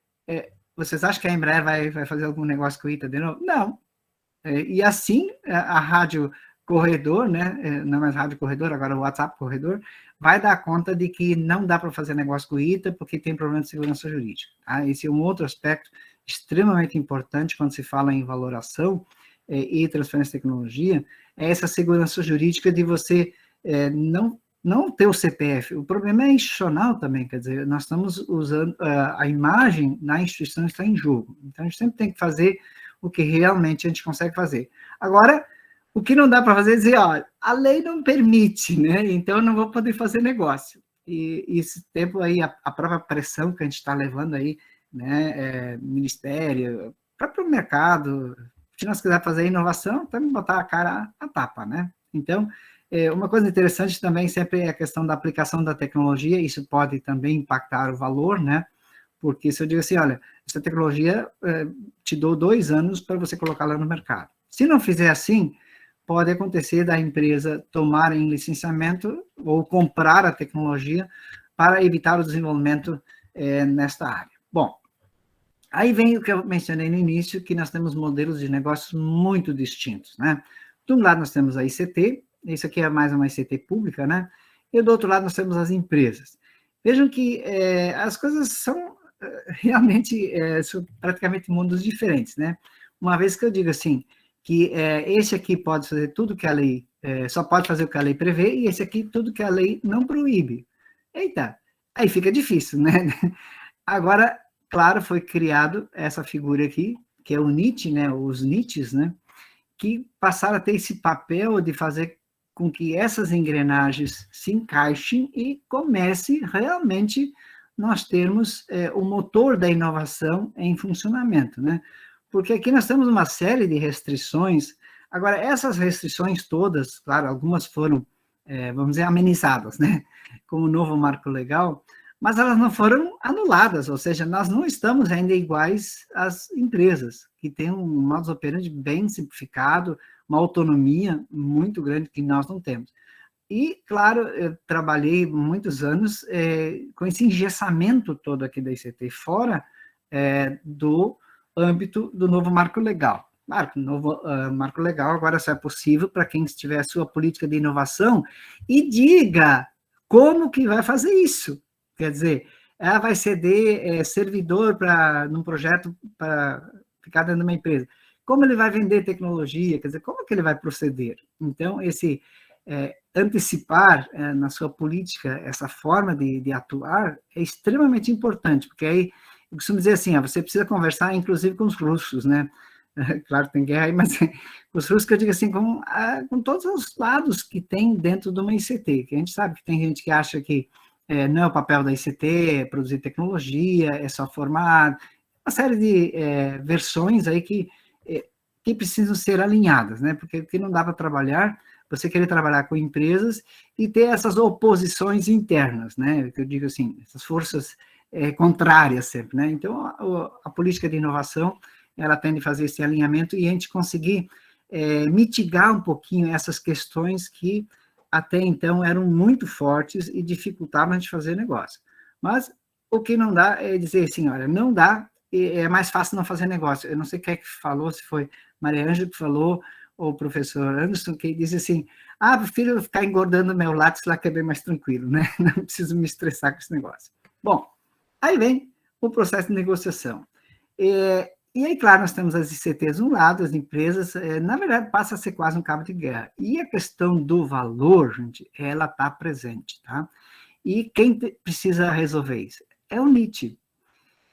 vocês acham que a Embraer vai fazer algum negócio com o ITA de novo? Não. E assim, a rádio corredor, né? Não mais rádio corredor, agora o WhatsApp corredor, vai dar conta de que não dá para fazer negócio com o ITA porque tem problema de segurança jurídica. Tá? Esse é um outro aspecto extremamente importante quando se fala em valoração e transferência de tecnologia, é essa segurança jurídica de você não ter o CPF. O problema é institucional também, quer dizer, nós estamos usando, a imagem na instituição está em jogo. Então, a gente sempre tem que fazer o que realmente a gente consegue fazer. Agora, o que não dá para fazer é dizer, ó, a lei não permite, né? Então, eu não vou poder fazer negócio. E esse tempo aí, a própria pressão que a gente está levando aí, né, ministério, próprio mercado, se nós quisermos fazer inovação, temos que botar a cara a tapa, né? Então, uma coisa interessante também sempre é a questão da aplicação da tecnologia, isso pode também impactar o valor, né? Porque se eu digo assim, olha, essa tecnologia te dou 2 anos para você colocá-la no mercado. Se não fizer assim, pode acontecer da empresa tomar em licenciamento ou comprar a tecnologia para evitar o desenvolvimento nesta área. Bom, aí vem o que eu mencionei no início, que nós temos modelos de negócios muito distintos, né? De um lado nós temos a ICT, isso aqui é mais uma ICT pública, né? E do outro lado nós temos as empresas. Vejam que as coisas são realmente são praticamente mundos diferentes, né? Uma vez que eu digo assim, que esse aqui pode fazer tudo que a lei, só pode fazer o que a lei prevê, e esse aqui tudo que a lei não proíbe. Eita, aí fica difícil, né? Agora, claro, foi criado essa figura aqui, que é o NIT, né? Os NITs, né? Que passaram a ter esse papel de fazer com que essas engrenagens se encaixem e comece realmente nós termos o motor da inovação em funcionamento, né? Porque aqui nós temos uma série de restrições. Agora, essas restrições todas, claro, algumas foram, vamos dizer, amenizadas, né? Como o novo marco legal, mas elas não foram anuladas, ou seja, nós não estamos ainda iguais às empresas, que têm um modus operandi bem simplificado, uma autonomia muito grande que nós não temos. E, claro, eu trabalhei muitos anos com esse engessamento todo aqui da ICT, fora do âmbito do novo marco legal. Claro, o novo marco legal agora só é possível para quem tiver a sua política de inovação e diga como que vai fazer isso. Quer dizer, vai ceder servidor num projeto para ficar dentro de uma empresa. Como ele vai vender tecnologia? Quer dizer, como que ele vai proceder? Então, esse antecipar na sua política essa forma de atuar é extremamente importante, porque aí, eu costumo dizer assim, você precisa conversar, inclusive, com os russos, né? Claro, tem guerra aí, mas os russos, que eu digo assim, com todos os lados que tem dentro de uma ICT, que a gente sabe que tem gente que acha que não é o papel da ICT, produzir tecnologia, é só formar, uma série de versões aí que precisam ser alinhadas, né? Porque não dá para trabalhar, você querer trabalhar com empresas e ter essas oposições internas, né? Que eu digo assim, essas forças contrárias sempre, né? Então, a política de inovação, ela tende a fazer esse alinhamento e a gente conseguir mitigar um pouquinho essas questões que até então eram muito fortes e dificultavam a gente fazer negócio. Mas o que não dá é dizer assim, olha, não dá, é mais fácil não fazer negócio. Eu não sei quem é que falou, se foi Maria Ângela que falou, ou o professor Anderson, que disse assim, prefiro ficar engordando meu lápis lá que é bem mais tranquilo, né? Não preciso me estressar com esse negócio. Bom, aí vem o processo de negociação. E aí, claro, nós temos as ICTs de um lado, as empresas, na verdade, passa a ser quase um cabo de guerra. E a questão do valor, gente, ela está presente, tá? E quem precisa resolver isso? É o NIT.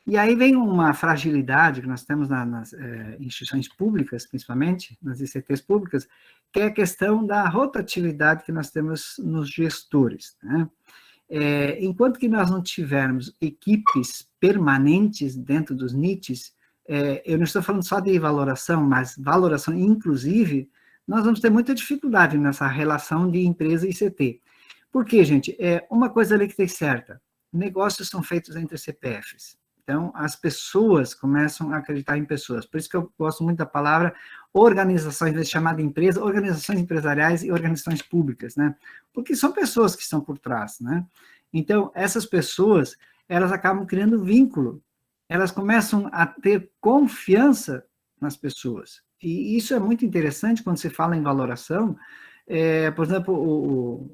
E aí vem uma fragilidade que nós temos nas instituições públicas, principalmente, nas ICTs públicas, que é a questão da rotatividade que nós temos nos gestores, né? Enquanto que nós não tivermos equipes permanentes dentro dos NITs, eu não estou falando só de valoração, mas valoração inclusive, nós vamos ter muita dificuldade nessa relação de empresa e ICT. Por quê, gente? Uma coisa ali que tem certa, negócios são feitos entre CPFs. Então, as pessoas começam a acreditar em pessoas. Por isso que eu gosto muito da palavra organizações, de chamar de empresa, organizações empresariais e organizações públicas, né? Porque são pessoas que estão por trás, né? Então, essas pessoas, elas acabam criando vínculo. Elas começam a ter confiança nas pessoas. E isso é muito interessante quando se fala em valoração. Por exemplo,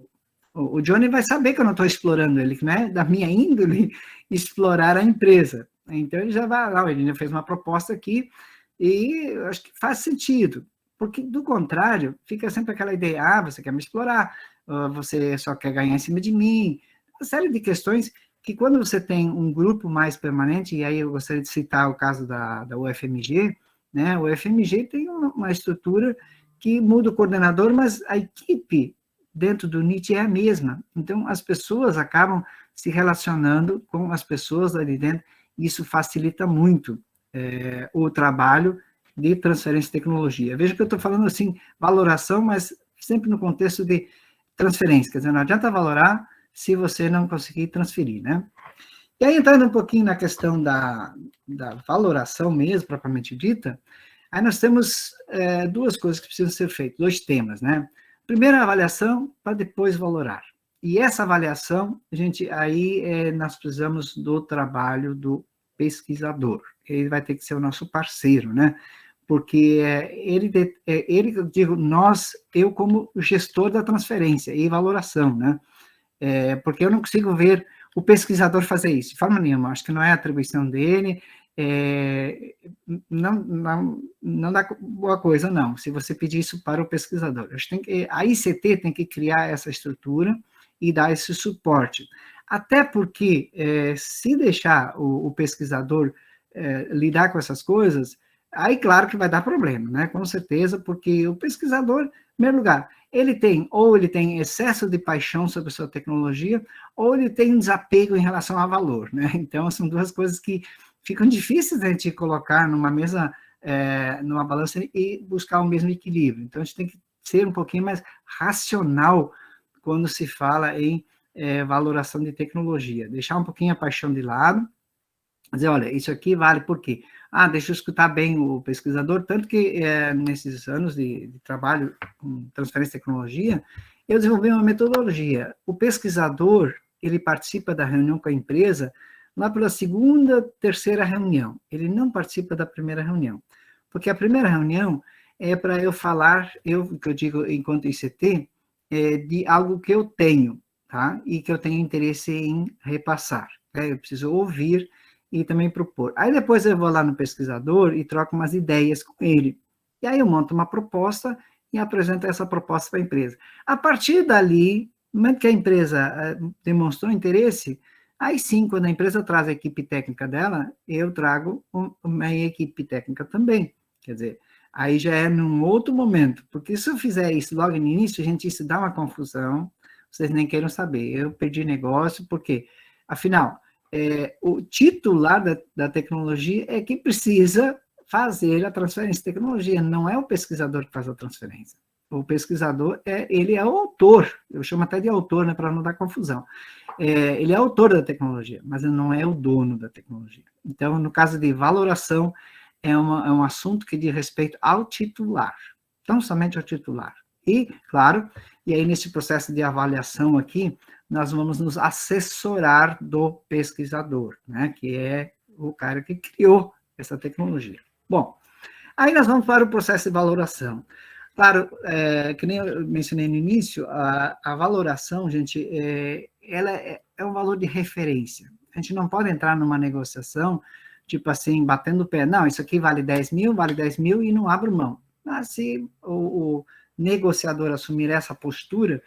o Johnny vai saber que eu não estou explorando ele, né? Da minha índole, explorar a empresa. Então, ele já vai lá, ele já fez uma proposta aqui, e eu acho que faz sentido. Porque, do contrário, fica sempre aquela ideia, você quer me explorar, você só quer ganhar em cima de mim, uma série de questões que quando você tem um grupo mais permanente, e aí eu gostaria de citar o caso da UFMG, né? O UFMG tem uma estrutura que muda o coordenador, mas a equipe dentro do NIT é a mesma. Então, as pessoas acabam se relacionando com as pessoas ali dentro, e isso facilita muito o trabalho de transferência de tecnologia. Veja que eu estou falando assim, valoração, mas sempre no contexto de transferência, quer dizer, não adianta valorar se você não conseguir transferir, né? E aí, entrando um pouquinho na questão da valoração mesmo, propriamente dita, aí nós temos duas coisas que precisam ser feitas, dois temas, né? Primeiro, a avaliação, para depois valorar. E essa avaliação, gente, aí nós precisamos do trabalho do pesquisador. Ele vai ter que ser o nosso parceiro, né? Porque ele, eu digo, eu como gestor da transferência e valoração, né? Porque eu não consigo ver o pesquisador fazer isso, de forma nenhuma, acho que não é atribuição dele, não dá boa coisa, não, se você pedir isso para o pesquisador. A ICT tem que criar essa estrutura e dar esse suporte. Até porque, se deixar o pesquisador lidar com essas coisas, aí claro que vai dar problema, né? Com certeza, porque o pesquisador primeiro lugar, ele tem excesso de paixão sobre a sua tecnologia, ou ele tem um desapego em relação a valor, né? Então, são duas coisas que ficam difíceis de a gente colocar numa mesa, numa balança e buscar o mesmo equilíbrio. Então, a gente tem que ser um pouquinho mais racional quando se fala em valoração de tecnologia. Deixar um pouquinho a paixão de lado, dizer, olha, isso aqui vale por quê? Deixa eu escutar bem o pesquisador, tanto que nesses anos de trabalho com transferência de tecnologia, eu desenvolvi uma metodologia. O pesquisador, ele participa da reunião com a empresa lá pela segunda, terceira reunião. Ele não participa da primeira reunião. Porque a primeira reunião é para eu falar, que eu digo enquanto ICT, de algo que eu tenho, tá? E que eu tenho interesse em repassar. Eu preciso ouvir e também propor. Aí depois eu vou lá no pesquisador e troco umas ideias com ele. E aí eu monto uma proposta e apresento essa proposta para a empresa. A partir dali, no momento que a empresa demonstrou interesse, aí sim, quando a empresa traz a equipe técnica dela, eu trago a minha equipe técnica também. Quer dizer, aí já é num outro momento, porque se eu fizer isso logo no início, gente, isso dá uma confusão, vocês nem queiram saber. Eu perdi negócio, porque, afinal, o titular da tecnologia é quem precisa fazer a transferência de tecnologia, não é o pesquisador que faz a transferência. O pesquisador, ele é o autor, eu chamo até de autor, né, para não dar confusão. Ele é autor da tecnologia, mas ele não é o dono da tecnologia. Então, no caso de valoração, é um assunto que diz respeito ao titular, não somente ao titular. E, claro, e aí nesse processo de avaliação aqui, nós vamos nos assessorar do pesquisador, né, que é o cara que criou essa tecnologia. Bom, aí nós vamos para o processo de valoração. Claro, que nem eu mencionei no início, a valoração, gente, ela é um valor de referência. A gente não pode entrar numa negociação, tipo assim, batendo o pé, não, isso aqui vale 10 mil e não abro mão. Mas se o negociador assumir essa postura,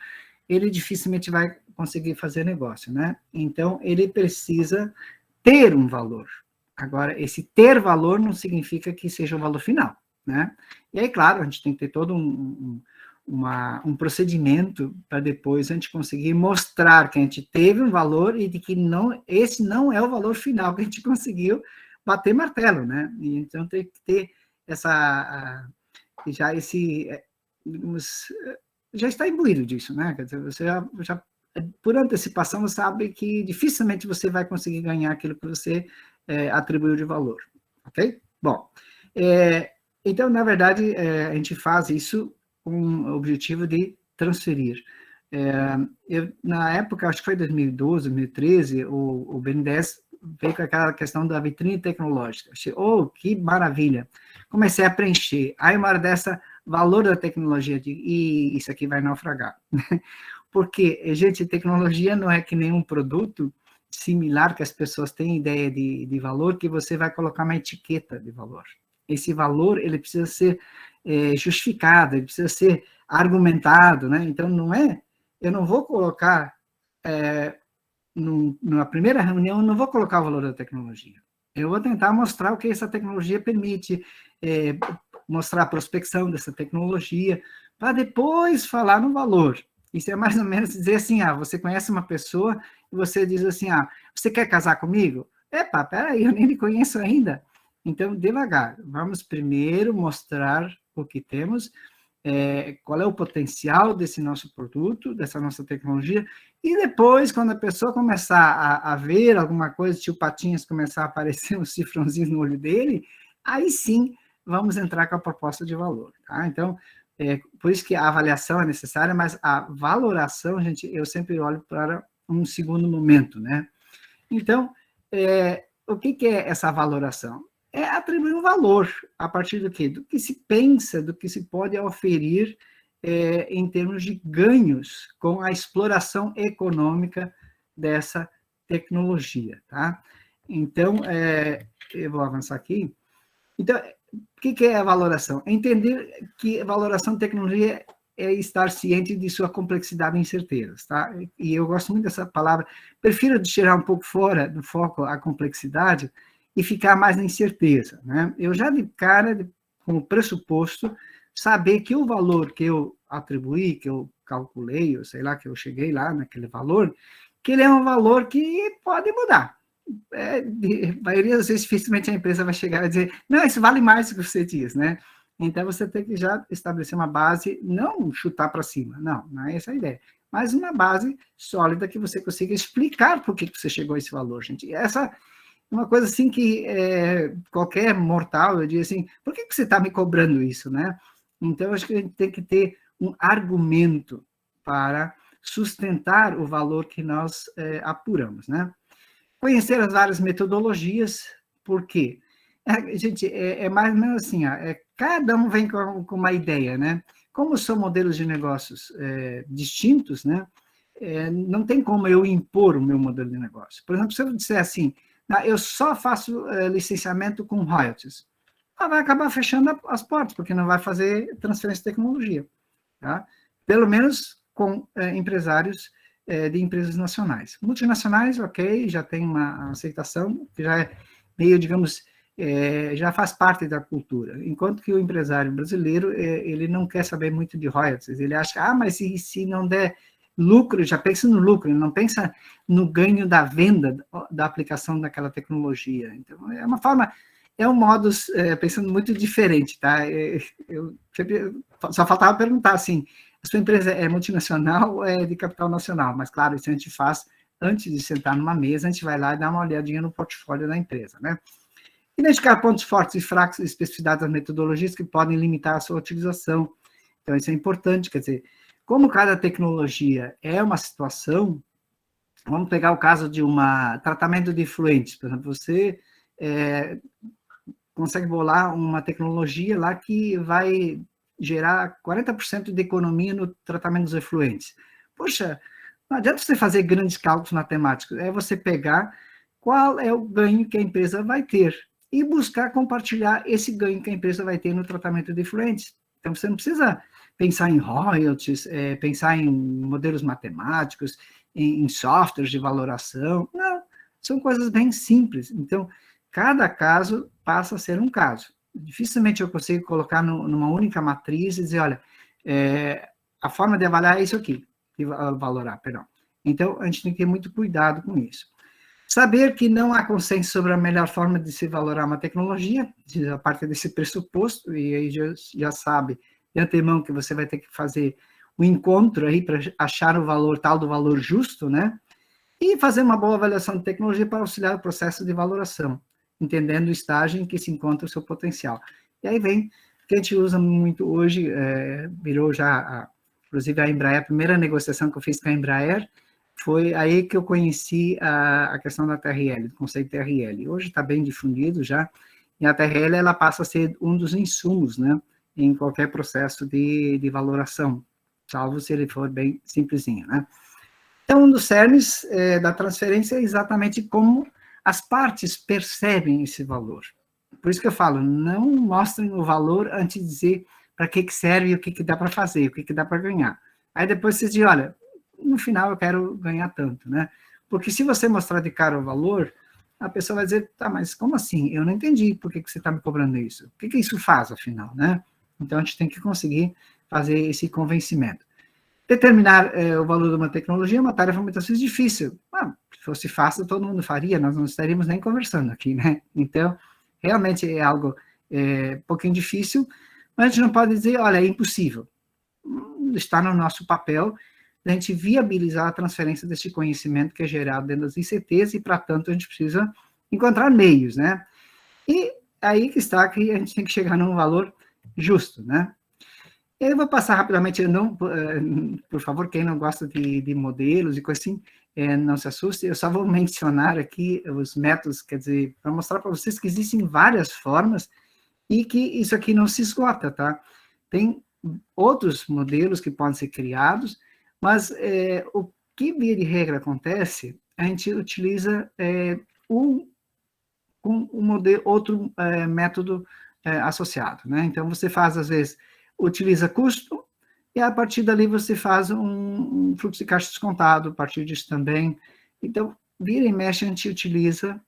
ele dificilmente vai conseguir fazer negócio, né? Então, ele precisa ter um valor. Agora, esse ter valor não significa que seja o valor final, né? E aí, claro, a gente tem que ter todo um procedimento para depois a gente conseguir mostrar que a gente teve um valor e de que esse não é o valor final que a gente conseguiu bater martelo, né? E então, tem que ter já está imbuído disso, né? Quer dizer, você já por antecipação, você sabe que dificilmente você vai conseguir ganhar aquilo que você atribuiu de valor, ok? Bom, então, na verdade, a gente faz isso com o objetivo de transferir. Na época, acho que foi 2012, 2013, o BNDES veio com aquela questão da vitrine tecnológica. Achei, que maravilha! Comecei a preencher. Aí, uma hora dessa, valor da tecnologia, e isso aqui vai naufragar. Porque, gente, tecnologia não é que nenhum produto similar que as pessoas têm ideia de valor, que você vai colocar uma etiqueta de valor. Esse valor, ele precisa ser justificado, ele precisa ser argumentado, né? Então, eu não vou colocar, na primeira reunião, eu não vou colocar o valor da tecnologia. Eu vou tentar mostrar o que essa tecnologia permite, mostrar a prospecção dessa tecnologia, para depois falar no valor. Isso é mais ou menos dizer assim, você conhece uma pessoa e você diz assim, você quer casar comigo? Epa, peraí, eu nem me conheço ainda. Então, devagar, vamos primeiro mostrar o que temos, qual é o potencial desse nosso produto, dessa nossa tecnologia, e depois, quando a pessoa começar a ver alguma coisa, tio Patinhas começar a aparecer uns cifrãozinhos no olho dele, aí sim, vamos entrar com a proposta de valor, tá? Então, por isso que a avaliação é necessária, mas a valoração, gente, eu sempre olho para um segundo momento, né? Então, o que é essa valoração? É atribuir um valor, a partir do quê? Do que se pensa, do que se pode oferir em termos de ganhos com a exploração econômica dessa tecnologia, tá? Então, eu vou avançar aqui. Então, o que é a valoração? É entender que a valoração de tecnologia é estar ciente de sua complexidade e incertezas, tá? E eu gosto muito dessa palavra. Prefiro tirar um pouco fora do foco a complexidade e ficar mais na incerteza, né? Eu já de cara, como pressuposto, saber que o valor que eu atribuí, que eu calculei, ou sei lá, que eu cheguei lá naquele valor, que ele é um valor que pode mudar. A maioria das vezes, dificilmente a empresa vai chegar e dizer, não, isso vale mais do que você diz, né? Então, você tem que já estabelecer uma base, não chutar para cima, não é essa a ideia, mas uma base sólida que você consiga explicar por que você chegou a esse valor, gente. Essa é uma coisa assim que qualquer mortal, eu digo assim, por que você está me cobrando isso, né? Então, acho que a gente tem que ter um argumento para sustentar o valor que nós apuramos, né? Conhecer as várias metodologias, por quê? Gente, mais ou menos assim, cada um vem com uma ideia, né? Como são modelos de negócios distintos, né? Não tem como eu impor o meu modelo de negócio. Por exemplo, se eu disser assim, eu só faço licenciamento com royalties, vai acabar fechando as portas, porque não vai fazer transferência de tecnologia, tá? Pelo menos com empresários de empresas nacionais. Multinacionais, ok, já tem uma aceitação, que já é meio, digamos, já faz parte da cultura. Enquanto que o empresário brasileiro, ele não quer saber muito de royalties, ele acha, mas se não der lucro, já pensa no lucro, ele não pensa no ganho da venda da aplicação daquela tecnologia. Então, é uma forma, é um modus pensando muito diferente, tá? Eu só faltava perguntar assim, a sua empresa é multinacional ou é de capital nacional? Mas, claro, isso a gente faz antes de sentar numa mesa, a gente vai lá e dá uma olhadinha no portfólio da empresa, né? Identificar pontos fortes e fracos e especificidades das metodologias que podem limitar a sua utilização. Então, isso é importante, quer dizer, como cada tecnologia é uma situação, vamos pegar o caso de tratamento de efluentes, por exemplo, você consegue bolar uma tecnologia lá que vai gerar 40% de economia no tratamento dos efluentes. Poxa, não adianta você fazer grandes cálculos matemáticos, é você pegar qual é o ganho que a empresa vai ter e buscar compartilhar esse ganho que a empresa vai ter no tratamento de efluentes. Então, você não precisa pensar em royalties, pensar em modelos matemáticos, em softwares de valoração, não, são coisas bem simples. Então, cada caso passa a ser um caso. Dificilmente eu consigo colocar numa única matriz e dizer, olha, a forma de avaliar é isso aqui, de valorar, perdão. Então, a gente tem que ter muito cuidado com isso. Saber que não há consenso sobre a melhor forma de se valorar uma tecnologia, a partir desse pressuposto, e aí já sabe de antemão que você vai ter que fazer um encontro aí para achar o valor, tal do valor justo, né? E fazer uma boa avaliação de tecnologia para auxiliar o processo de valoração, entendendo o estágio em que se encontra o seu potencial. E aí vem, que a gente usa muito hoje, virou já, inclusive a Embraer, a primeira negociação que eu fiz com a Embraer, foi aí que eu conheci a questão da TRL, do conceito TRL. Hoje está bem difundido já, e a TRL ela passa a ser um dos insumos, né, em qualquer processo de valoração, salvo se ele for bem simplesinho, né. Então, um dos cernes da transferência é exatamente como as partes percebem esse valor. Por isso que eu falo, não mostrem o valor antes de dizer para que serve, o que dá para fazer, o que dá para ganhar. Aí depois você diz, olha, no final eu quero ganhar tanto, né? Porque se você mostrar de cara o valor, a pessoa vai dizer, tá, mas como assim? Eu não entendi por que você está me cobrando isso. O que isso faz, afinal, né? Então, a gente tem que conseguir fazer esse convencimento. Determinar o valor de uma tecnologia é uma tarefa muitas vezes difícil. Se fosse fácil, todo mundo faria, nós não estaríamos nem conversando aqui, né? Então, realmente é algo um pouquinho difícil, mas a gente não pode dizer, olha, é impossível. Está no nosso papel a gente viabilizar a transferência desse conhecimento que é gerado dentro das ICTs e, para tanto, a gente precisa encontrar meios, né? E aí que está que a gente tem que chegar num valor justo, né? Eu vou passar rapidamente, por favor, quem não gosta de modelos e coisa assim, não se assuste, eu só vou mencionar aqui os métodos, quer dizer, para mostrar para vocês que existem várias formas e que isso aqui não se esgota, tá? Tem outros modelos que podem ser criados, mas o que, via de regra, acontece, a gente utiliza outro método associado, né? Então, você faz, às vezes, utiliza custo, e a partir dali você faz um fluxo de caixa descontado, a partir disso também. Então, vira e mexe, a gente utiliza,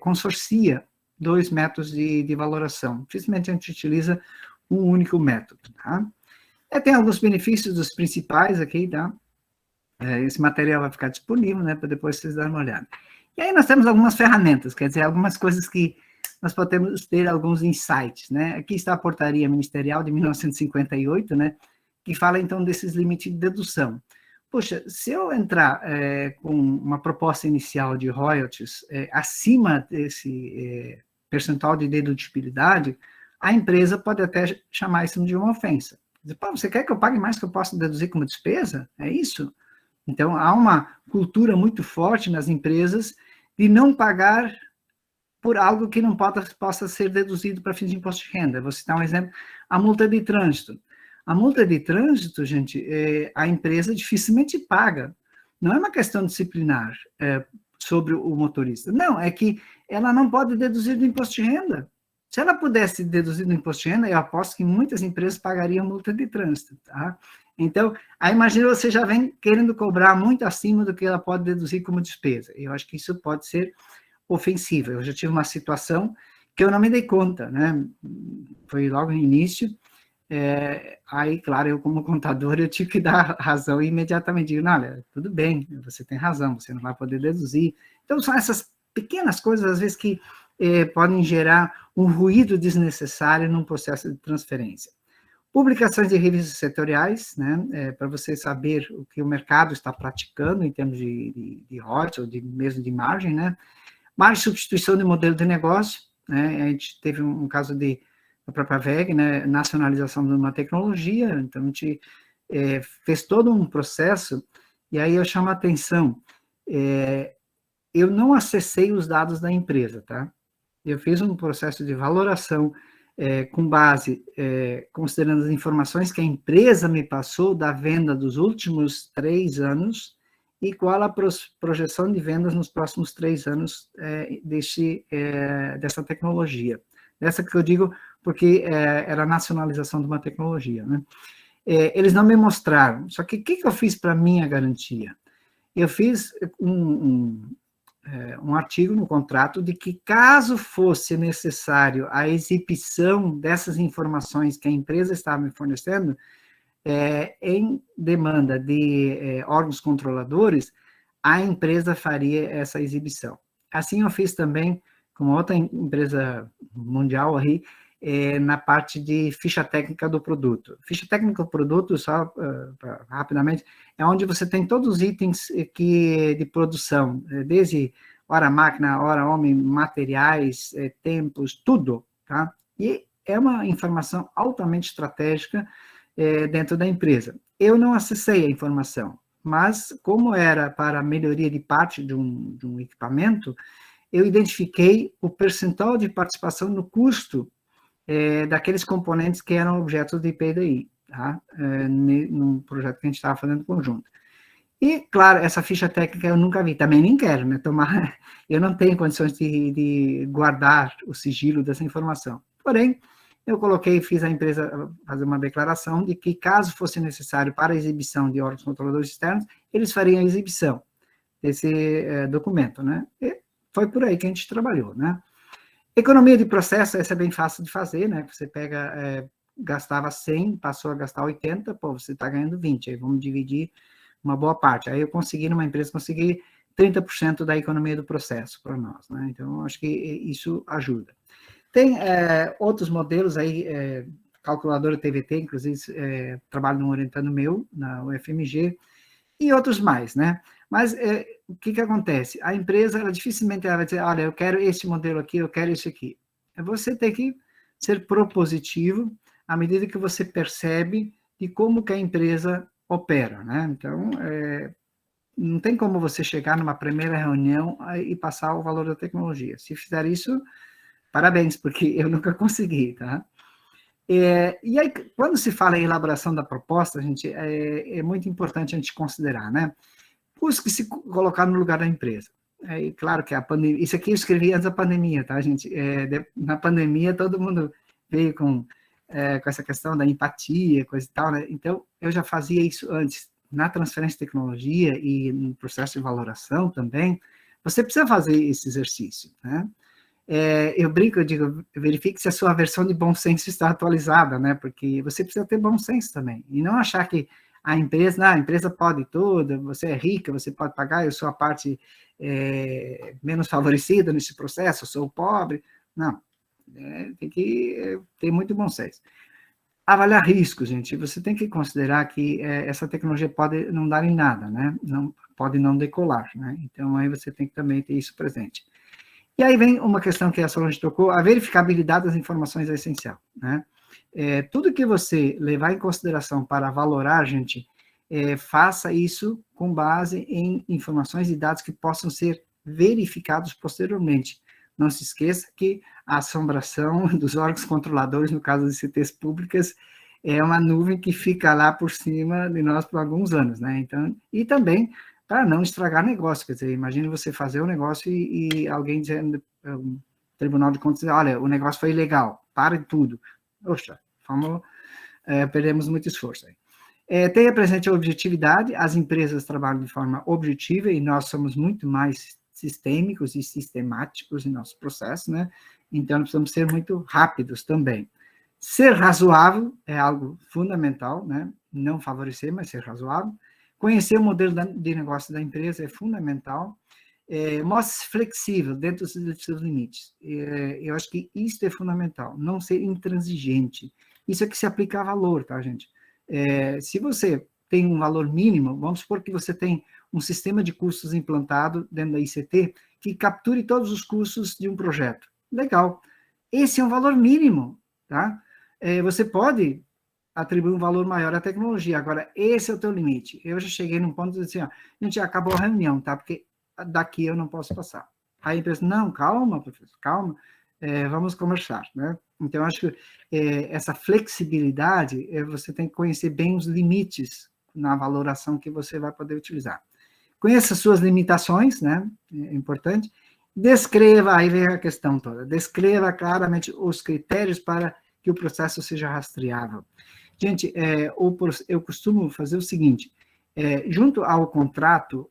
consorcia dois métodos de valoração. Dificilmente a gente utiliza um único método, tá? Tem alguns benefícios dos principais aqui, tá? Esse material vai ficar disponível, né, para depois vocês darem uma olhada. E aí nós temos algumas ferramentas, quer dizer, algumas coisas que nós podemos ter alguns insights, né? Aqui está a portaria ministerial de 1958, né, que fala, então, desses limites de dedução. Poxa, se eu entrar com uma proposta inicial de royalties acima desse percentual de dedutibilidade, a empresa pode até chamar isso de uma ofensa. Dizer, pô, você quer que eu pague mais que eu possa deduzir como despesa? É isso? Então, há uma cultura muito forte nas empresas de não pagar por algo que não possa ser deduzido para fins de imposto de renda. Vou citar um exemplo, a multa de trânsito. A multa de trânsito, gente, a empresa dificilmente paga. Não é uma questão disciplinar sobre o motorista. Não, é que ela não pode deduzir do imposto de renda. Se ela pudesse deduzir do imposto de renda, eu aposto que muitas empresas pagariam multa de trânsito, tá? Então, aí imagina você já vem querendo cobrar muito acima do que ela pode deduzir como despesa. Eu acho que isso pode ser ofensivo. Eu já tive uma situação que eu não me dei conta, né? Foi logo no início. Aí, claro, eu como contador, eu tive que dar razão imediatamente. Digo, não, olha, tudo bem, você tem razão, você não vai poder deduzir. Então, são essas pequenas coisas, às vezes, que podem gerar um ruído desnecessário num processo de transferência. Publicações de revistas setoriais, né, para você saber o que o mercado está praticando em termos de royalties ou mesmo de margem, né. Margem de substituição de modelo de negócio, né, a gente teve um caso da própria VEG, né, nacionalização de uma tecnologia, então a gente fez todo um processo, e aí eu chamo a atenção, eu não acessei os dados da empresa, tá? Eu fiz um processo de valoração com base, considerando as informações que a empresa me passou da venda dos últimos 3 anos e qual a projeção de vendas nos próximos 3 anos dessa tecnologia. Dessa que eu digo porque era a nacionalização de uma tecnologia, né? Eles não me mostraram. Só que o que eu fiz para minha garantia? Eu fiz um artigo no contrato de que, caso fosse necessário a exibição dessas informações que a empresa estava me fornecendo, em demanda de órgãos controladores, a empresa faria essa exibição. Assim eu fiz também com outra empresa mundial aí, na parte de ficha técnica do produto. Ficha técnica do produto, só rapidamente, é onde você tem todos os itens de produção, desde hora máquina, hora homem, materiais, tempos, tudo, tá? E é uma informação altamente estratégica dentro da empresa. Eu não acessei a informação, mas como era para a melhoria de parte de um equipamento, eu identifiquei o percentual de participação no custo daqueles componentes que eram objetos de PDI, tá? Num projeto que a gente estava fazendo conjunto. E, claro, essa ficha técnica eu nunca vi, também nem quero, né? Eu não tenho condições de guardar o sigilo dessa informação. Porém, eu fiz a empresa fazer uma declaração de que, caso fosse necessário para a exibição de órgãos controladores externos, eles fariam a exibição desse documento, né? E foi por aí que a gente trabalhou, né? Economia de processo, essa é bem fácil de fazer, né? Você pega, gastava 100, passou a gastar 80, pô, você está ganhando 20, aí vamos dividir uma boa parte. Aí eu consegui, numa empresa, 30% da economia do processo para nós, né? Então, acho que isso ajuda. Tem outros modelos aí, calculadora TVT, inclusive, trabalho num orientando meu, na UFMG, e outros mais, né? Mas o que acontece? A empresa, ela dificilmente vai dizer, olha, eu quero esse modelo aqui, eu quero esse aqui. Você tem que ser propositivo à medida que você percebe de como que a empresa opera, né? Então, não tem como você chegar numa primeira reunião e passar o valor da tecnologia. Se fizer isso, parabéns, porque eu nunca consegui, tá? E aí, quando se fala em elaboração da proposta, gente, é muito importante a gente considerar, né? Busque se colocar no lugar da empresa. Claro que a pandemia, isso aqui eu escrevi antes da pandemia, tá, gente? Na pandemia, todo mundo veio com essa questão da empatia, coisa e tal, né? Então, eu já fazia isso antes. Na transferência de tecnologia e no processo de valoração também, você precisa fazer esse exercício, né? eu brinco, eu digo, verifique se a sua versão de bom senso está atualizada, né? Porque você precisa ter bom senso também. E não achar que a empresa pode tudo, você é rica, você pode pagar, eu sou a parte menos favorecida nesse processo, eu sou pobre. Não, tem que ter muito bom senso. Avaliar riscos, gente, você tem que considerar que essa tecnologia pode não dar em nada, né? Não, pode não decolar, né? Então, aí você tem que também ter isso presente. E aí vem uma questão que a Solange tocou, a verificabilidade das informações é essencial, né? Tudo que você levar em consideração para valorar, gente, faça isso com base em informações e dados que possam ser verificados posteriormente. Não se esqueça que a assombração dos órgãos controladores, no caso de CTs públicas, é uma nuvem que fica lá por cima de nós por alguns anos, né? Então, e também para não estragar negócio, quer dizer, imagine você fazer um negócio e alguém dizendo, o Tribunal de Contas, olha, o negócio foi ilegal, pare tudo. Oxa, perdemos muito esforço aí. Tenha presente a objetividade, as empresas trabalham de forma objetiva e nós somos muito mais sistêmicos e sistemáticos em nosso processo, né? Então, precisamos ser muito rápidos também. Ser razoável é algo fundamental, né? Não favorecer, mas ser razoável. Conhecer o modelo de negócio da empresa é fundamental. Mostre-se flexível dentro dos seus limites. Eu acho que isso é fundamental. Não ser intransigente. Isso é que se aplica a valor, tá, gente? Se você tem um valor mínimo, vamos supor que você tem um sistema de custos implantado dentro da ICT que capture todos os custos de um projeto. Legal. Esse é um valor mínimo, tá? Você pode atribuir um valor maior à tecnologia. Agora, esse é o teu limite. Eu já cheguei num ponto de dizer assim, ó, gente, acabou a reunião, tá? Porque daqui eu não posso passar. Aí a empresa, não, calma, professor, calma, vamos conversar, né? Então, eu acho que essa flexibilidade, você tem que conhecer bem os limites na valoração que você vai poder utilizar. Conheça as suas limitações, né? É importante. Descreva, aí vem a questão toda, descreva claramente os critérios para que o processo seja rastreável. Gente, eu costumo fazer o seguinte, junto ao contrato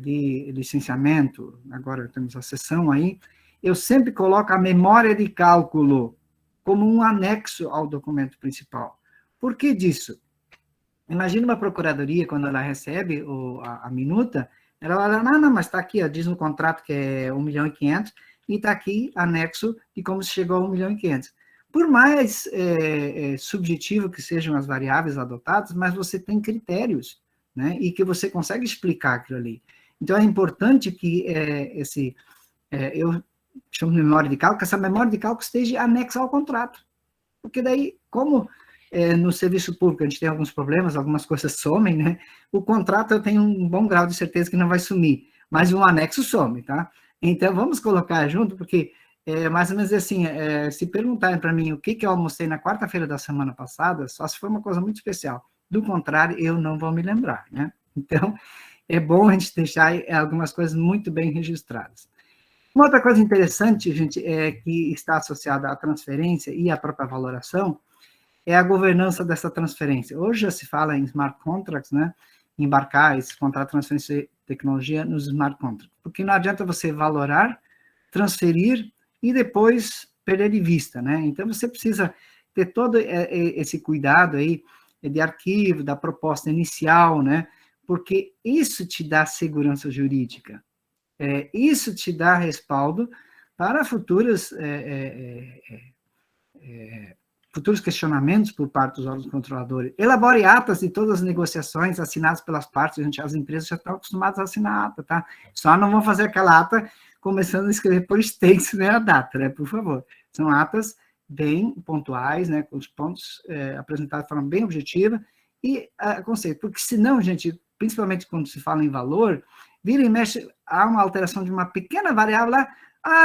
de licenciamento, agora temos a sessão aí, eu sempre coloco a memória de cálculo como um anexo ao documento principal. Por que disso? Imagina uma procuradoria, quando ela recebe a minuta, ela fala, não, mas está aqui, ó, diz no contrato que é 1.500.000, e está aqui anexo de como se chegou a 1.500.000. Por mais subjetivo que sejam as variáveis adotadas, mas você tem critérios, né, e que você consegue explicar aquilo ali. Então, é importante que eu chamo de memória de cálculo, que essa memória de cálculo esteja anexa ao contrato. Porque daí, como no serviço público a gente tem alguns problemas, algumas coisas somem, né, o contrato eu tenho um bom grau de certeza que não vai sumir, mas o anexo some, tá? Então, vamos colocar junto, porque mais ou menos assim, se perguntarem para mim o que eu almocei na quarta-feira da semana passada, só se for uma coisa muito especial. Do contrário, eu não vou me lembrar, né? Então, é bom a gente deixar algumas coisas muito bem registradas. Uma outra coisa interessante, gente, que está associada à transferência e à própria valoração, é a governança dessa transferência. Hoje já se fala em smart contracts, né? Embarcar esse contrato de transferência de tecnologia nos smart contracts. Porque não adianta você valorar, transferir e depois perder de vista, né? Então, você precisa ter todo esse cuidado aí de arquivo, da proposta inicial, né? Porque isso te dá segurança jurídica. Isso te dá respaldo para futuros questionamentos por parte dos órgãos controladores. Elabore atas de todas as negociações assinadas pelas partes. Gente, as empresas já estão acostumadas a assinar ata, tá? Só não vão fazer aquela ata começando a escrever por extenso, né, a data, né, por favor. São atas bem pontuais, né, com os pontos apresentados de forma bem objetiva e conceito. Porque senão, gente, principalmente quando se fala em valor, vira e mexe, há uma alteração de uma pequena variável lá,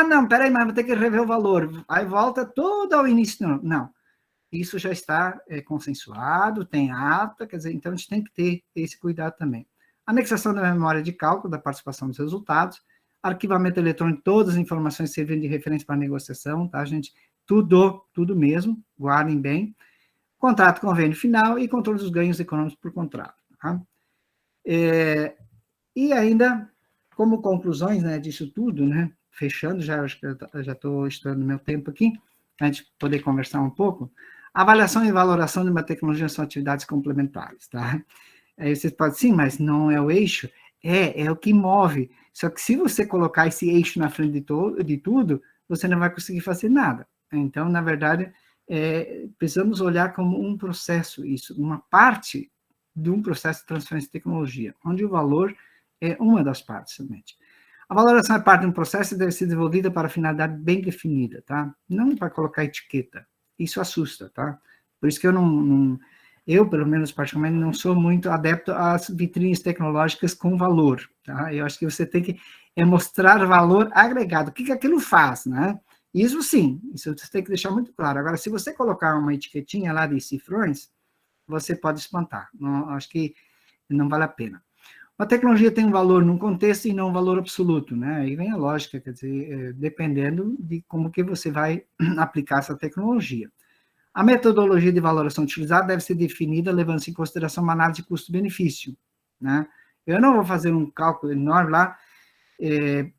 não, peraí, mas vou ter que rever o valor. Aí volta tudo ao início. Não. Isso já está consensuado, tem ata, quer dizer, então a gente tem que ter esse cuidado também. Anexação da memória de cálculo da participação dos resultados, arquivamento eletrônico, todas as informações servindo de referência para a negociação, tá, gente? Tudo mesmo, guardem bem. Contrato, convênio final e controle dos ganhos econômicos por contrato, tá? E ainda, como conclusões, né, disso tudo, né, fechando, já acho que eu já estou estourando meu tempo aqui, para a gente poder conversar um pouco. Avaliação e valoração de uma tecnologia são atividades complementares, tá? Aí vocês podem, sim, mas não é o eixo? É o que move. Só que se você colocar esse eixo na frente de tudo, você não vai conseguir fazer nada. Então, na verdade, precisamos olhar como um processo, isso, uma parte de um processo de transferência de tecnologia, onde o valor é uma das partes somente. A valoração é parte de um processo e deve ser desenvolvida para finalidade bem definida, tá? Não para colocar etiqueta. Isso assusta, tá? Por isso que eu, pelo menos, particularmente, não sou muito adepto às vitrines tecnológicas com valor, tá? Eu acho que você tem que mostrar valor agregado. O que aquilo faz, né? Isso sim, isso você tem que deixar muito claro. Agora, se você colocar uma etiquetinha lá de cifrões, você pode espantar. Não, acho que não vale a pena. A tecnologia tem um valor num contexto e não um valor absoluto, né? Aí vem a lógica, quer dizer, dependendo de como que você vai aplicar essa tecnologia. A metodologia de valoração utilizada deve ser definida levando-se em consideração uma análise de custo-benefício, né? Eu não vou fazer um cálculo enorme lá,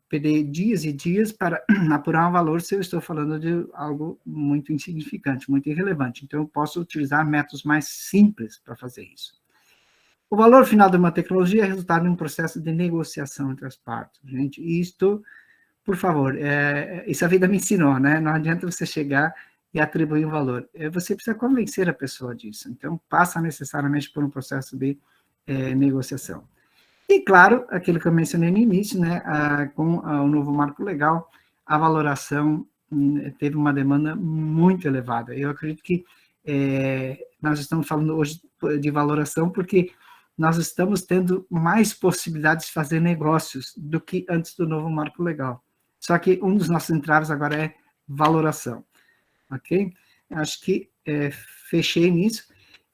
perder dias e dias para apurar um valor se eu estou falando de algo muito insignificante, muito irrelevante. Então, eu posso utilizar métodos mais simples para fazer isso. O valor final de uma tecnologia é resultado de um processo de negociação entre as partes. Gente, isto, por favor, isso a vida me ensinou, né? Não adianta você chegar e atribuir um valor. Você precisa convencer a pessoa disso. Então, passa necessariamente por um processo de negociação. E, claro, aquilo que eu mencionei no início, né? Com o novo marco legal, a valoração teve uma demanda muito elevada. Eu acredito que nós estamos falando hoje de valoração porque nós estamos tendo mais possibilidades de fazer negócios do que antes do novo marco legal. Só que um dos nossos entraves agora é valoração, ok? Acho que fechei nisso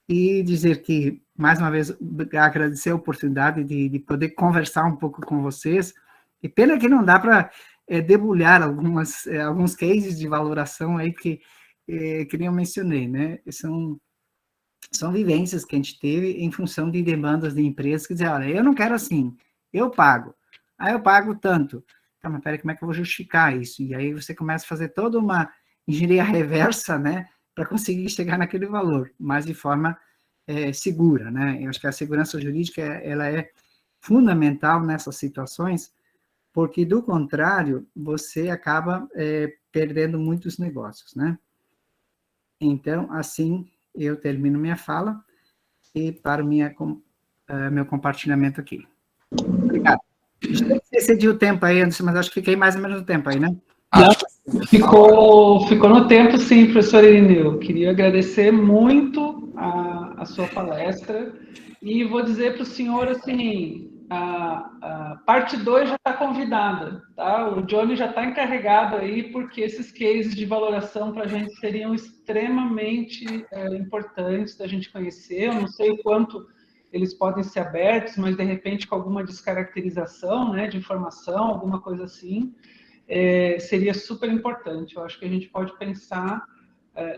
e dizer que, mais uma vez, agradecer a oportunidade de poder conversar um pouco com vocês. E pena que não dá para debulhar alguns cases de valoração aí que nem eu mencionei, né? São vivências que a gente teve em função de demandas de empresas que dizem, olha, eu não quero assim, eu pago. Aí eu pago tanto. Tá, mas peraí, como é que eu vou justificar isso? E aí você começa a fazer toda uma engenharia reversa, né, para conseguir chegar naquele valor, mas de forma segura, né? Eu acho que a segurança jurídica, ela é fundamental nessas situações, porque, do contrário, você acaba perdendo muitos negócios, né? Então, assim, eu termino minha fala e paro meu compartilhamento aqui. Obrigado. Excedi o tempo aí, Anderson, mas acho que fiquei mais ou menos no tempo aí, né? Ficou no tempo, sim, professor Irineu. Queria agradecer muito a sua palestra e vou dizer para o senhor, assim, a parte 2 já está convidada, tá? O Johnny já está encarregado aí, porque esses cases de valoração para a gente seriam extremamente importantes da gente conhecer. Eu não sei o quanto eles podem ser abertos, mas de repente com alguma descaracterização, né, de informação, alguma coisa assim, seria super importante. Eu acho que a gente pode pensar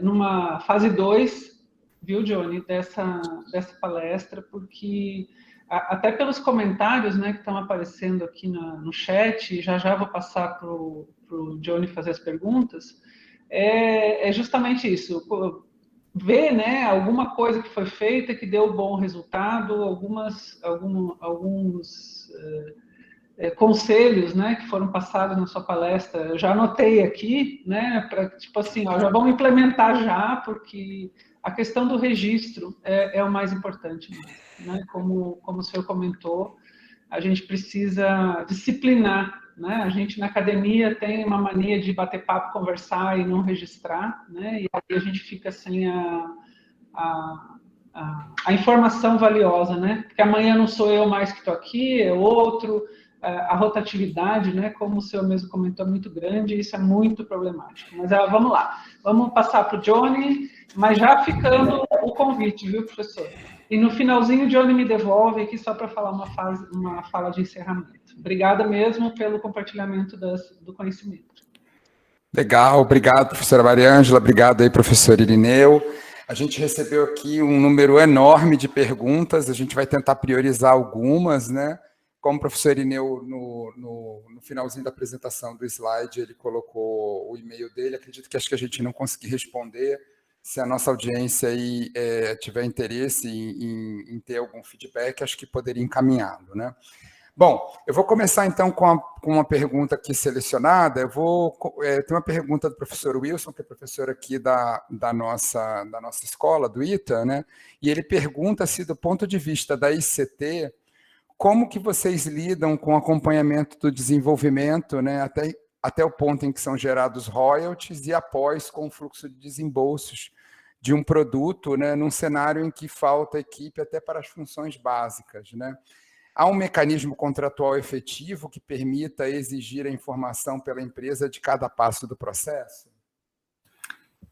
numa fase 2, viu, Johnny, dessa palestra, porque até pelos comentários, né, que estão aparecendo aqui no chat, já vou passar para o Johnny fazer as perguntas, é justamente isso, ver, né, alguma coisa que foi feita que deu bom resultado, alguns conselhos, né, que foram passados na sua palestra, eu já anotei aqui, né, para, tipo assim, ó, já vamos implementar já, porque a questão do registro é o mais importante, né, como o senhor comentou, a gente precisa disciplinar, né, a gente na academia tem uma mania de bater papo, conversar e não registrar, né, e aí a gente fica sem a informação valiosa, né, porque amanhã não sou eu mais que estou aqui, é outro, a rotatividade, né, como o senhor mesmo comentou, é muito grande, e isso é muito problemático. Mas vamos lá, vamos passar para o Johnny, mas já ficando o convite, viu, professor? E no finalzinho o Johnny me devolve aqui só para falar uma fala de encerramento. Obrigada mesmo pelo compartilhamento do conhecimento. Legal, obrigado, professora Mariângela, obrigado aí, professor Irineu. A gente recebeu aqui um número enorme de perguntas, a gente vai tentar priorizar algumas, né? como o professor Irineu, no finalzinho da apresentação do slide, ele colocou o e-mail dele, acredito que acho que a gente não conseguiu responder. Se a nossa audiência aí tiver interesse em ter algum feedback, acho que poderia encaminhá-lo, né? Bom, eu vou começar então com uma pergunta aqui selecionada. Eu vou ter uma pergunta do professor Wilson, que é professor aqui da nossa escola, do ITA, né? E ele pergunta se, do ponto de vista da ICT, como que vocês lidam com o acompanhamento do desenvolvimento, né? Até o ponto em que são gerados royalties e após com o fluxo de desembolsos de um produto, né? Num cenário em que falta equipe até para as funções básicas, né? Há um mecanismo contratual efetivo que permita exigir a informação pela empresa de cada passo do processo?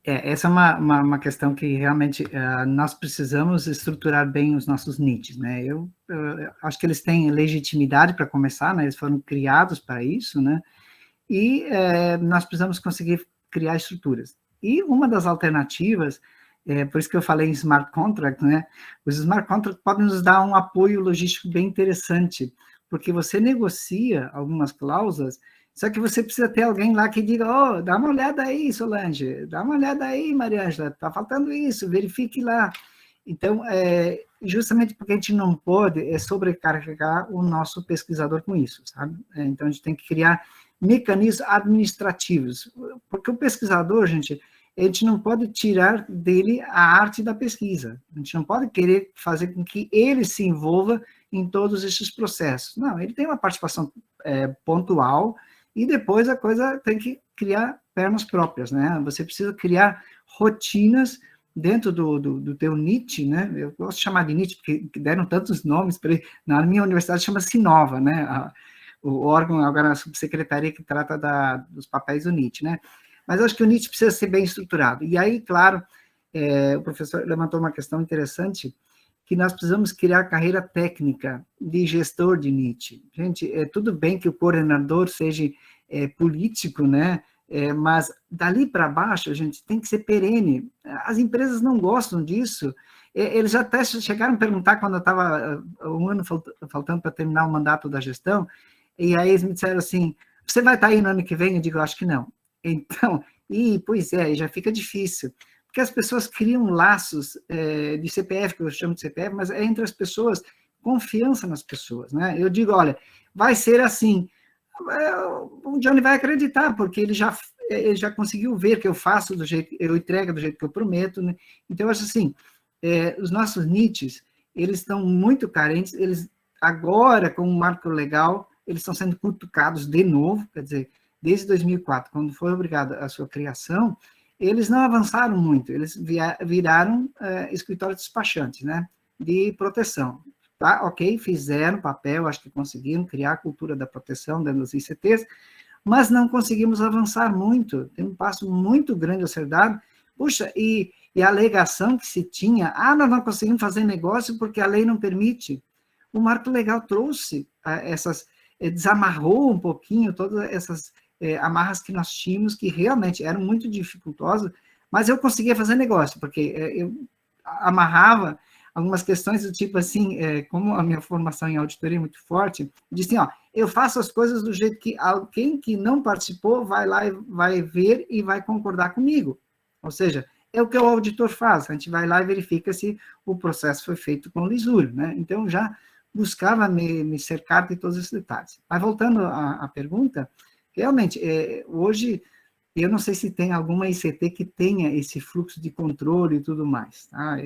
Essa é uma questão que realmente nós precisamos estruturar bem os nossos NITs, né? Eu acho que eles têm legitimidade para começar, né? Eles foram criados para isso, né? E nós precisamos conseguir criar estruturas. E uma das alternativas, por isso que eu falei em smart contract, né? Os smart contracts podem nos dar um apoio logístico bem interessante, porque você negocia algumas cláusulas, só que você precisa ter alguém lá que diga, dá uma olhada aí, Solange, dá uma olhada aí, Maria Ângela, está faltando isso, verifique lá. Então, justamente porque a gente não pode sobrecarregar o nosso pesquisador com isso, sabe? Então, a gente tem que criar mecanismos administrativos, porque o pesquisador, gente, a gente não pode tirar dele a arte da pesquisa, a gente não pode querer fazer com que ele se envolva em todos esses processos. Não, ele tem uma participação pontual, e depois a coisa tem que criar pernas próprias, né? Você precisa criar rotinas dentro do teu NIT, né? Eu gosto de chamar de NIT, porque deram tantos nomes para ele. Na minha universidade chama Sinova, né? O órgão, agora a subsecretaria que trata dos papéis do NIT, né? Mas eu acho que o NIT precisa ser bem estruturado. E aí, claro, o professor levantou uma questão interessante, que nós precisamos criar carreira técnica de gestor de NIT. Gente, tudo bem que o coordenador seja político, né? Mas dali para baixo, a gente tem que ser perene. As empresas não gostam disso. Eles já até chegaram a perguntar quando eu estava um ano faltando para terminar o mandato da gestão, e aí eles me disseram assim, você vai estar aí no ano que vem? Eu digo, acho que não. Então, pois já fica difícil, porque as pessoas criam laços de CPF, que eu chamo de CPF, mas é entre as pessoas, confiança nas pessoas, né? Eu digo, olha, vai ser assim, o Johnny vai acreditar, porque ele já conseguiu ver que eu faço do jeito, eu entrego do jeito que eu prometo, né? Então, eu acho assim, os nossos NITs, eles estão muito carentes, eles agora, com o marco legal, eles estão sendo cutucados de novo, quer dizer, desde 2004, quando foi obrigada a sua criação, eles não avançaram muito, eles viraram escritórios despachantes, né, de proteção. Tá, ok, fizeram papel, acho que conseguiram criar a cultura da proteção dentro dos ICTs, mas não conseguimos avançar muito, tem um passo muito grande a ser dado. Puxa, e a alegação que se tinha, nós não conseguimos fazer negócio porque a lei não permite. O marco legal trouxe desamarrou um pouquinho todas essas amarras que nós tínhamos, que realmente eram muito dificultosas, mas eu conseguia fazer negócio, porque eu amarrava algumas questões do tipo assim, como a minha formação em auditoria é muito forte, eu disse assim, eu faço as coisas do jeito que alguém que não participou vai lá e vai ver e vai concordar comigo. Ou seja, é o que o auditor faz, a gente vai lá e verifica se o processo foi feito com lisura, né? Então, já buscava me cercar de todos esses detalhes. Mas voltando à pergunta, realmente, hoje, eu não sei se tem alguma ICT que tenha esse fluxo de controle e tudo mais, tá?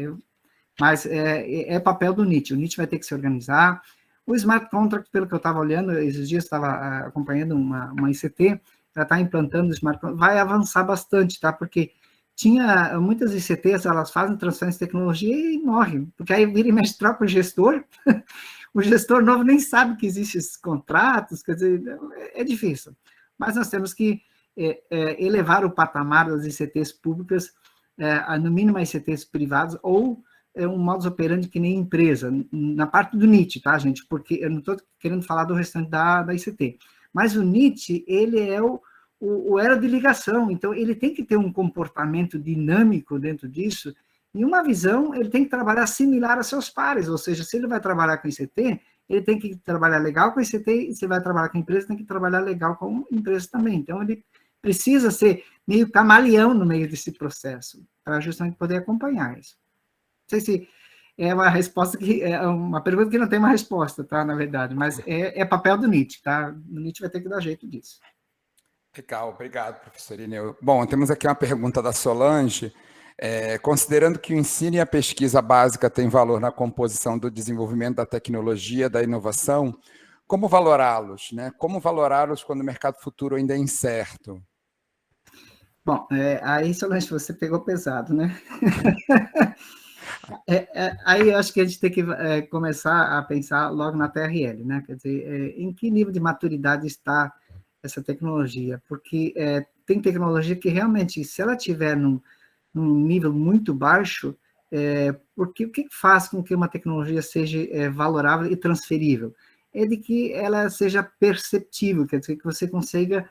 Mas é papel do NIT, o NIT vai ter que se organizar. O Smart Contract, pelo que eu estava olhando, esses dias estava acompanhando uma ICT, ela está implantando o Smart Contract, vai avançar bastante, tá? Porque tinha muitas ICTs, elas fazem transferência de tecnologia e morrem, porque aí vira e mexe, troca o gestor, o gestor novo nem sabe que existem esses contratos, quer dizer, é difícil. Mas nós temos que elevar o patamar das ICTs públicas, no mínimo a ICTs privadas, ou um modus operandi que nem empresa, na parte do NIT, tá, gente? Porque eu não estou querendo falar do restante da ICT. Mas o NIT, ele é o elo de ligação, então ele tem que ter um comportamento dinâmico dentro disso, e uma visão, ele tem que trabalhar similar a seus pares, ou seja, se ele vai trabalhar com ICT, ele tem que trabalhar legal com a ICT, e você vai trabalhar com a empresa, tem que trabalhar legal com a empresa também. Então, ele precisa ser meio camaleão no meio desse processo, para justamente poder acompanhar isso. Não sei se é uma resposta que é uma pergunta que não tem uma resposta, tá? Na verdade, mas é papel do NIT, tá? O NIT vai ter que dar jeito disso. Legal, obrigado, professor Ineu. Bom, temos aqui uma pergunta da Solange. Considerando que o ensino e a pesquisa básica têm valor na composição do desenvolvimento da tecnologia, da inovação, como valorá-los, né? Como valorá-los quando o mercado futuro ainda é incerto? Bom, aí, Solange, você pegou pesado, né? Aí eu acho que a gente tem que começar a pensar logo na TRL, né? Quer dizer, em que nível de maturidade está essa tecnologia? Porque tem tecnologia que realmente, se ela tiver num nível muito baixo, porque o que faz com que uma tecnologia seja valorável e transferível? É de que ela seja perceptível, quer dizer, que você consiga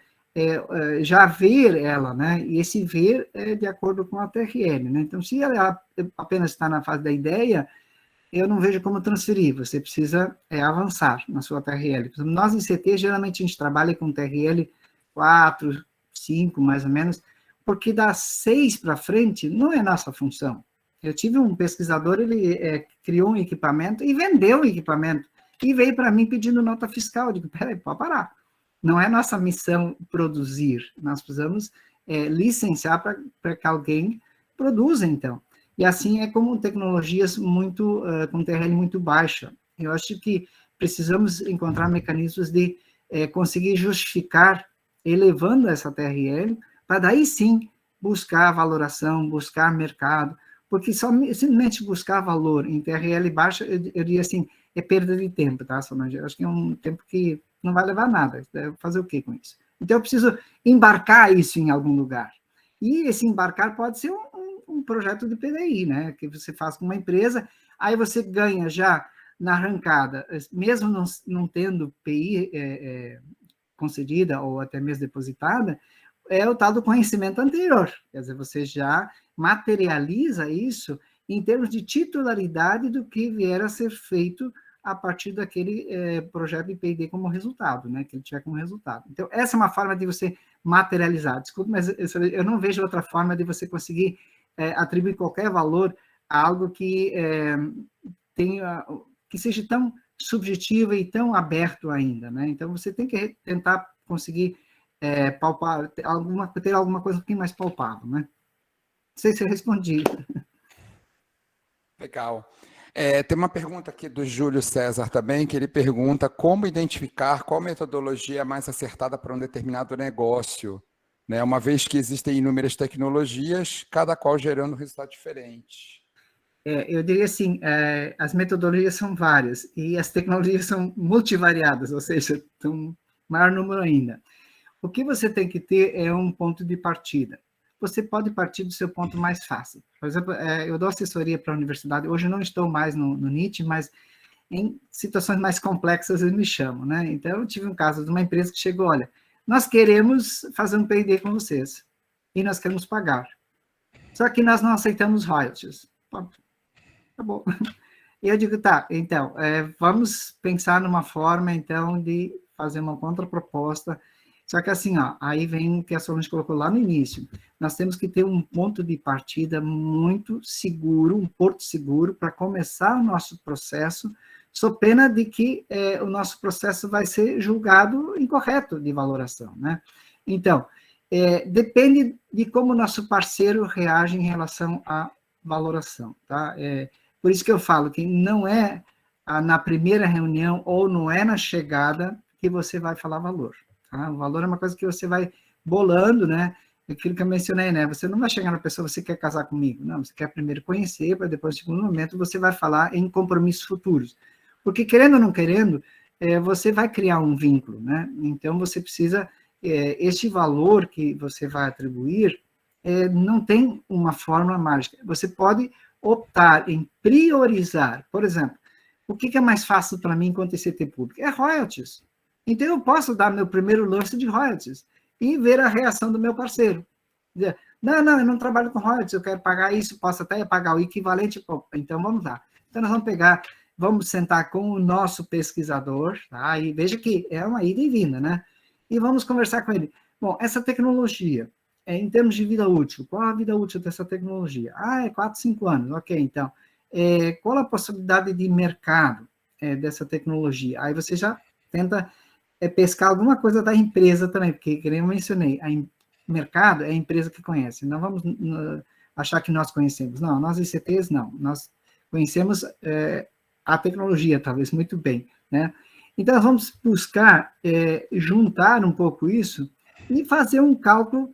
já ver ela, né? E esse ver é de acordo com a TRL, né? Então, se ela apenas está na fase da ideia, eu não vejo como transferir, você precisa avançar na sua TRL. Nós, em CT, geralmente a gente trabalha com TRL 4, 5, mais ou menos, porque das 6 para frente não é nossa função. Eu tive um pesquisador, ele criou um equipamento e vendeu o equipamento, e veio para mim pedindo nota fiscal. Eu digo, peraí, pode parar. Não é nossa missão produzir, nós precisamos licenciar para que alguém produza, então. E assim é como tecnologias com TRL muito baixa. Eu acho que precisamos encontrar mecanismos de conseguir justificar elevando essa TRL, para daí sim buscar valoração, buscar mercado, porque simplesmente buscar valor em TRL baixa, eu diria assim, é perda de tempo, tá, Solange? Eu acho que é um tempo que não vai levar nada. Fazer o quê com isso? Então, eu preciso embarcar isso em algum lugar. E esse embarcar pode ser um projeto de PDI, né? Que você faz com uma empresa, aí você ganha já na arrancada, mesmo não tendo PI concedida ou até mesmo depositada, é o tal do conhecimento anterior. Quer dizer, você já materializa isso em termos de titularidade do que vier a ser feito a partir daquele projeto de P&D como resultado, né, que ele tiver como resultado. Então, essa é uma forma de você materializar. Desculpe, mas eu não vejo outra forma de você conseguir atribuir qualquer valor a algo que que seja tão subjetivo e tão aberto ainda, né? Então, você tem que tentar conseguir palpar, ter alguma coisa um pouquinho mais palpável, né? Não sei se eu respondi. Legal. Tem uma pergunta aqui do Júlio César também, que ele pergunta como identificar qual metodologia é mais acertada para um determinado negócio, né? Uma vez que existem inúmeras tecnologias, cada qual gerando um resultado diferente. Eu diria assim, as metodologias são várias e as tecnologias são multivariadas, ou seja, tem um maior número ainda. O que você tem que ter é um ponto de partida. Você pode partir do seu ponto mais fácil. Por exemplo, eu dou assessoria para a universidade, hoje eu não estou mais no NIT, mas em situações mais complexas eles me chamam, né? Então, eu tive um caso de uma empresa que chegou, olha, nós queremos fazer um P&D com vocês e nós queremos pagar. Só que nós não aceitamos royalties. Tá bom. E eu digo, tá, então, vamos pensar numa forma, então, de fazer uma contraproposta. Só que assim, aí vem o que a Solange colocou lá no início. Nós temos que ter um ponto de partida muito seguro, um porto seguro, para começar o nosso processo, sob pena de que o nosso processo vai ser julgado incorreto de valoração, né? Então, depende de como o nosso parceiro reage em relação à valoração, tá? Por isso que eu falo que não é na primeira reunião ou não é na chegada que você vai falar valor. Tá? O valor é uma coisa que você vai bolando, né? Aquilo que eu mencionei, né? Você não vai chegar na pessoa, você quer casar comigo. Não, você quer primeiro conhecer, para depois, no segundo momento, você vai falar em compromissos futuros. Porque, querendo ou não querendo, você vai criar um vínculo, né? Então, você precisa, este valor que você vai atribuir, não tem uma fórmula mágica. Você pode optar em priorizar, por exemplo, o que é mais fácil para mim enquanto ICT público? É royalties. Então, eu posso dar meu primeiro lance de royalties e ver a reação do meu parceiro. Não, eu não trabalho com royalties, eu quero pagar isso, posso até pagar o equivalente. Então, vamos lá. Então, nós vamos pegar vamos sentar com o nosso pesquisador, tá? E veja que é uma ida e vinda, né? E vamos conversar com ele. Bom, essa tecnologia, em termos de vida útil, qual a vida útil dessa tecnologia? É 4, 5 anos, ok, então. Qual a possibilidade de mercado dessa tecnologia? Aí você já tenta pescar alguma coisa da empresa também, porque, como eu mencionei, mercado é a empresa que conhece. Não vamos achar que nós conhecemos. Não, nós ICTs não. Nós conhecemos a tecnologia, talvez, muito bem, né? Então, vamos buscar juntar um pouco isso e fazer um cálculo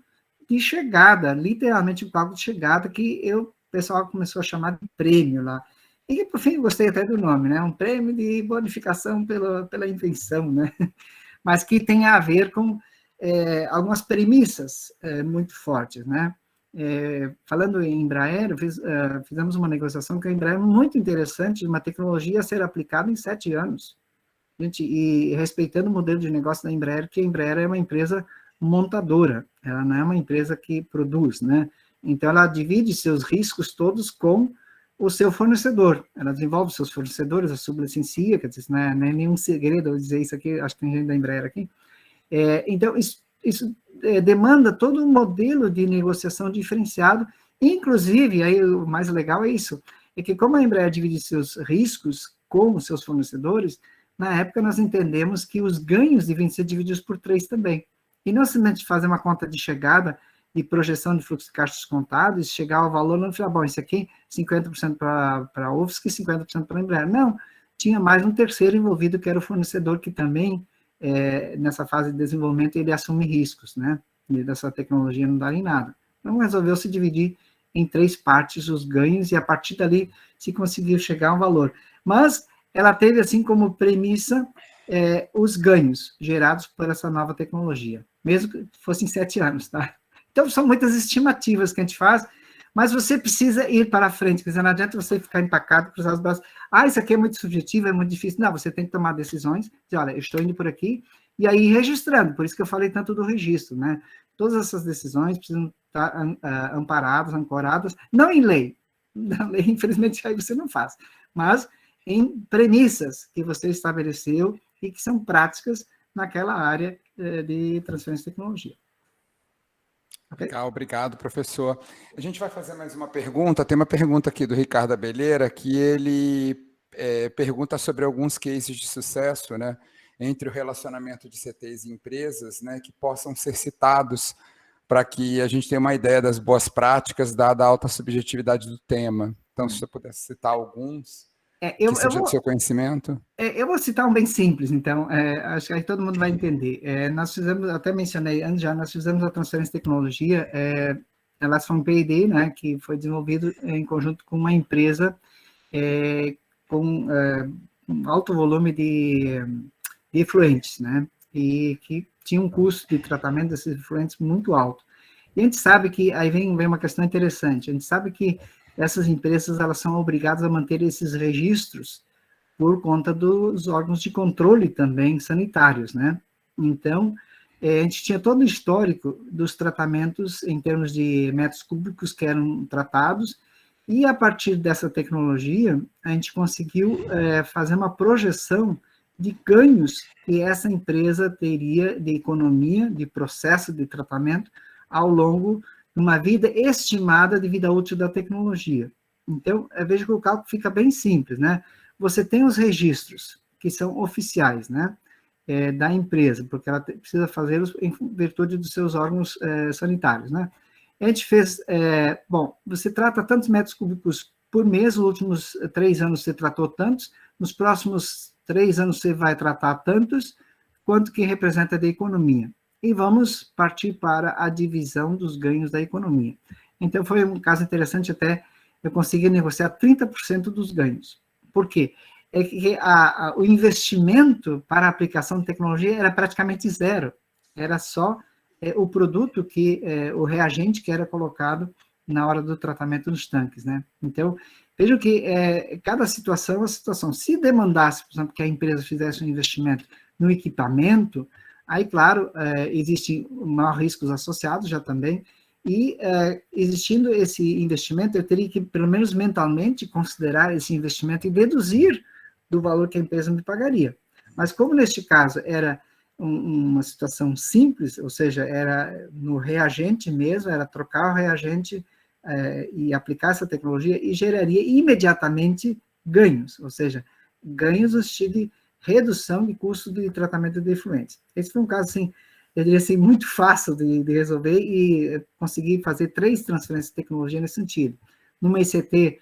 de chegada, literalmente um cálculo de chegada, que o pessoal começou a chamar de prêmio lá. E, por fim, gostei até do nome, né? Um prêmio de bonificação pela invenção, né? Mas que tem a ver com algumas premissas muito fortes, né? Falando em Embraer, fizemos uma negociação com a Embraer muito interessante, de uma tecnologia a ser aplicada em 7 anos. Gente, e respeitando o modelo de negócio da Embraer, que a Embraer é uma empresa montadora, ela não é uma empresa que produz, né? Então, ela divide seus riscos todos com o seu fornecedor. Ela desenvolve seus fornecedores, a sublicencia, quer dizer, não é nenhum segredo eu dizer isso aqui, acho que tem gente da Embraer aqui. Então, isso demanda todo um modelo de negociação diferenciado, inclusive, aí o mais legal é isso, é que como a Embraer divide seus riscos com os seus fornecedores, na época nós entendemos que os ganhos devem ser divididos por 3 também. E não simplesmente fazer uma conta de chegada e projeção de fluxo de caixa descontado e chegar ao valor no final, bom, isso aqui 50% para a UFSC e 50% para a Embraer. Não, tinha mais um terceiro envolvido, que era o fornecedor, que também, nessa fase de desenvolvimento, ele assume riscos, né? E dessa tecnologia não dá em nada. Então, resolveu se dividir em 3 partes os ganhos e, a partir dali, se conseguiu chegar a um valor. Mas ela teve, assim, como premissa os ganhos gerados por essa nova tecnologia, mesmo que fossem 7 anos, tá? Então, são muitas estimativas que a gente faz, mas você precisa ir para a frente, quer dizer, não adianta você ficar empacado, cruzar os braços, isso aqui é muito subjetivo, é muito difícil. Não, você tem que tomar decisões, dizer, olha, eu estou indo por aqui, e aí registrando, por isso que eu falei tanto do registro, né? Todas essas decisões precisam estar amparadas, ancoradas, não em lei, na lei, infelizmente, aí você não faz, mas em premissas que você estabeleceu e que são práticas naquela área de transferência de tecnologia. Okay. Legal, obrigado, professor. A gente vai fazer mais uma pergunta. Tem uma pergunta aqui do Ricardo Abelheira, que ele pergunta sobre alguns cases de sucesso, né, entre o relacionamento de CTs e empresas, né, que possam ser citados para que a gente tenha uma ideia das boas práticas, dada a alta subjetividade do tema. Então, se você pudesse citar alguns que seja do seu conhecimento. Eu vou citar um bem simples, então, acho que aí todo mundo vai entender. Nós fizemos, até mencionei antes já, nós fizemos a transferência de tecnologia, elas foram um P&D, né, que foi desenvolvido em conjunto com uma empresa com um alto volume de efluentes, né, e que tinha um custo de tratamento desses efluentes muito alto. E a gente sabe que, aí vem uma questão interessante, a gente sabe que essas empresas, elas são obrigadas a manter esses registros por conta dos órgãos de controle também sanitários, né? Então, a gente tinha todo o histórico dos tratamentos em termos de metros cúbicos que eram tratados, e a partir dessa tecnologia, a gente conseguiu fazer uma projeção de ganhos que essa empresa teria de economia, de processo de tratamento, ao longo uma vida estimada de vida útil da tecnologia. Então, veja que o cálculo fica bem simples, né? Você tem os registros, que são oficiais, né? Da empresa, porque ela precisa fazê-los em virtude dos seus órgãos sanitários, né? A gente fez, você trata tantos metros cúbicos por mês, nos últimos 3 anos você tratou tantos, nos próximos 3 anos você vai tratar tantos, quanto que representa da economia. E vamos partir para a divisão dos ganhos da economia. Então, foi um caso interessante, até eu consegui negociar 30% dos ganhos. Por quê? É que o investimento para a aplicação de tecnologia era praticamente zero. Era só o produto, o reagente que era colocado na hora do tratamento dos tanques, né? Então, vejam que cada situação é uma situação. Se demandasse, por exemplo, que a empresa fizesse um investimento no equipamento, aí, claro, existem maiores riscos associados já também, e existindo esse investimento, eu teria que, pelo menos mentalmente, considerar esse investimento e deduzir do valor que a empresa me pagaria. Mas como neste caso era uma situação simples, ou seja, era no reagente mesmo, era trocar o reagente e aplicar essa tecnologia e geraria imediatamente ganhos, ou seja, ganhos no estilo de redução de custo de tratamento de efluentes. Esse foi um caso, assim, eu diria assim, muito fácil de resolver e conseguir fazer 3 transferências de tecnologia nesse sentido. Numa ICT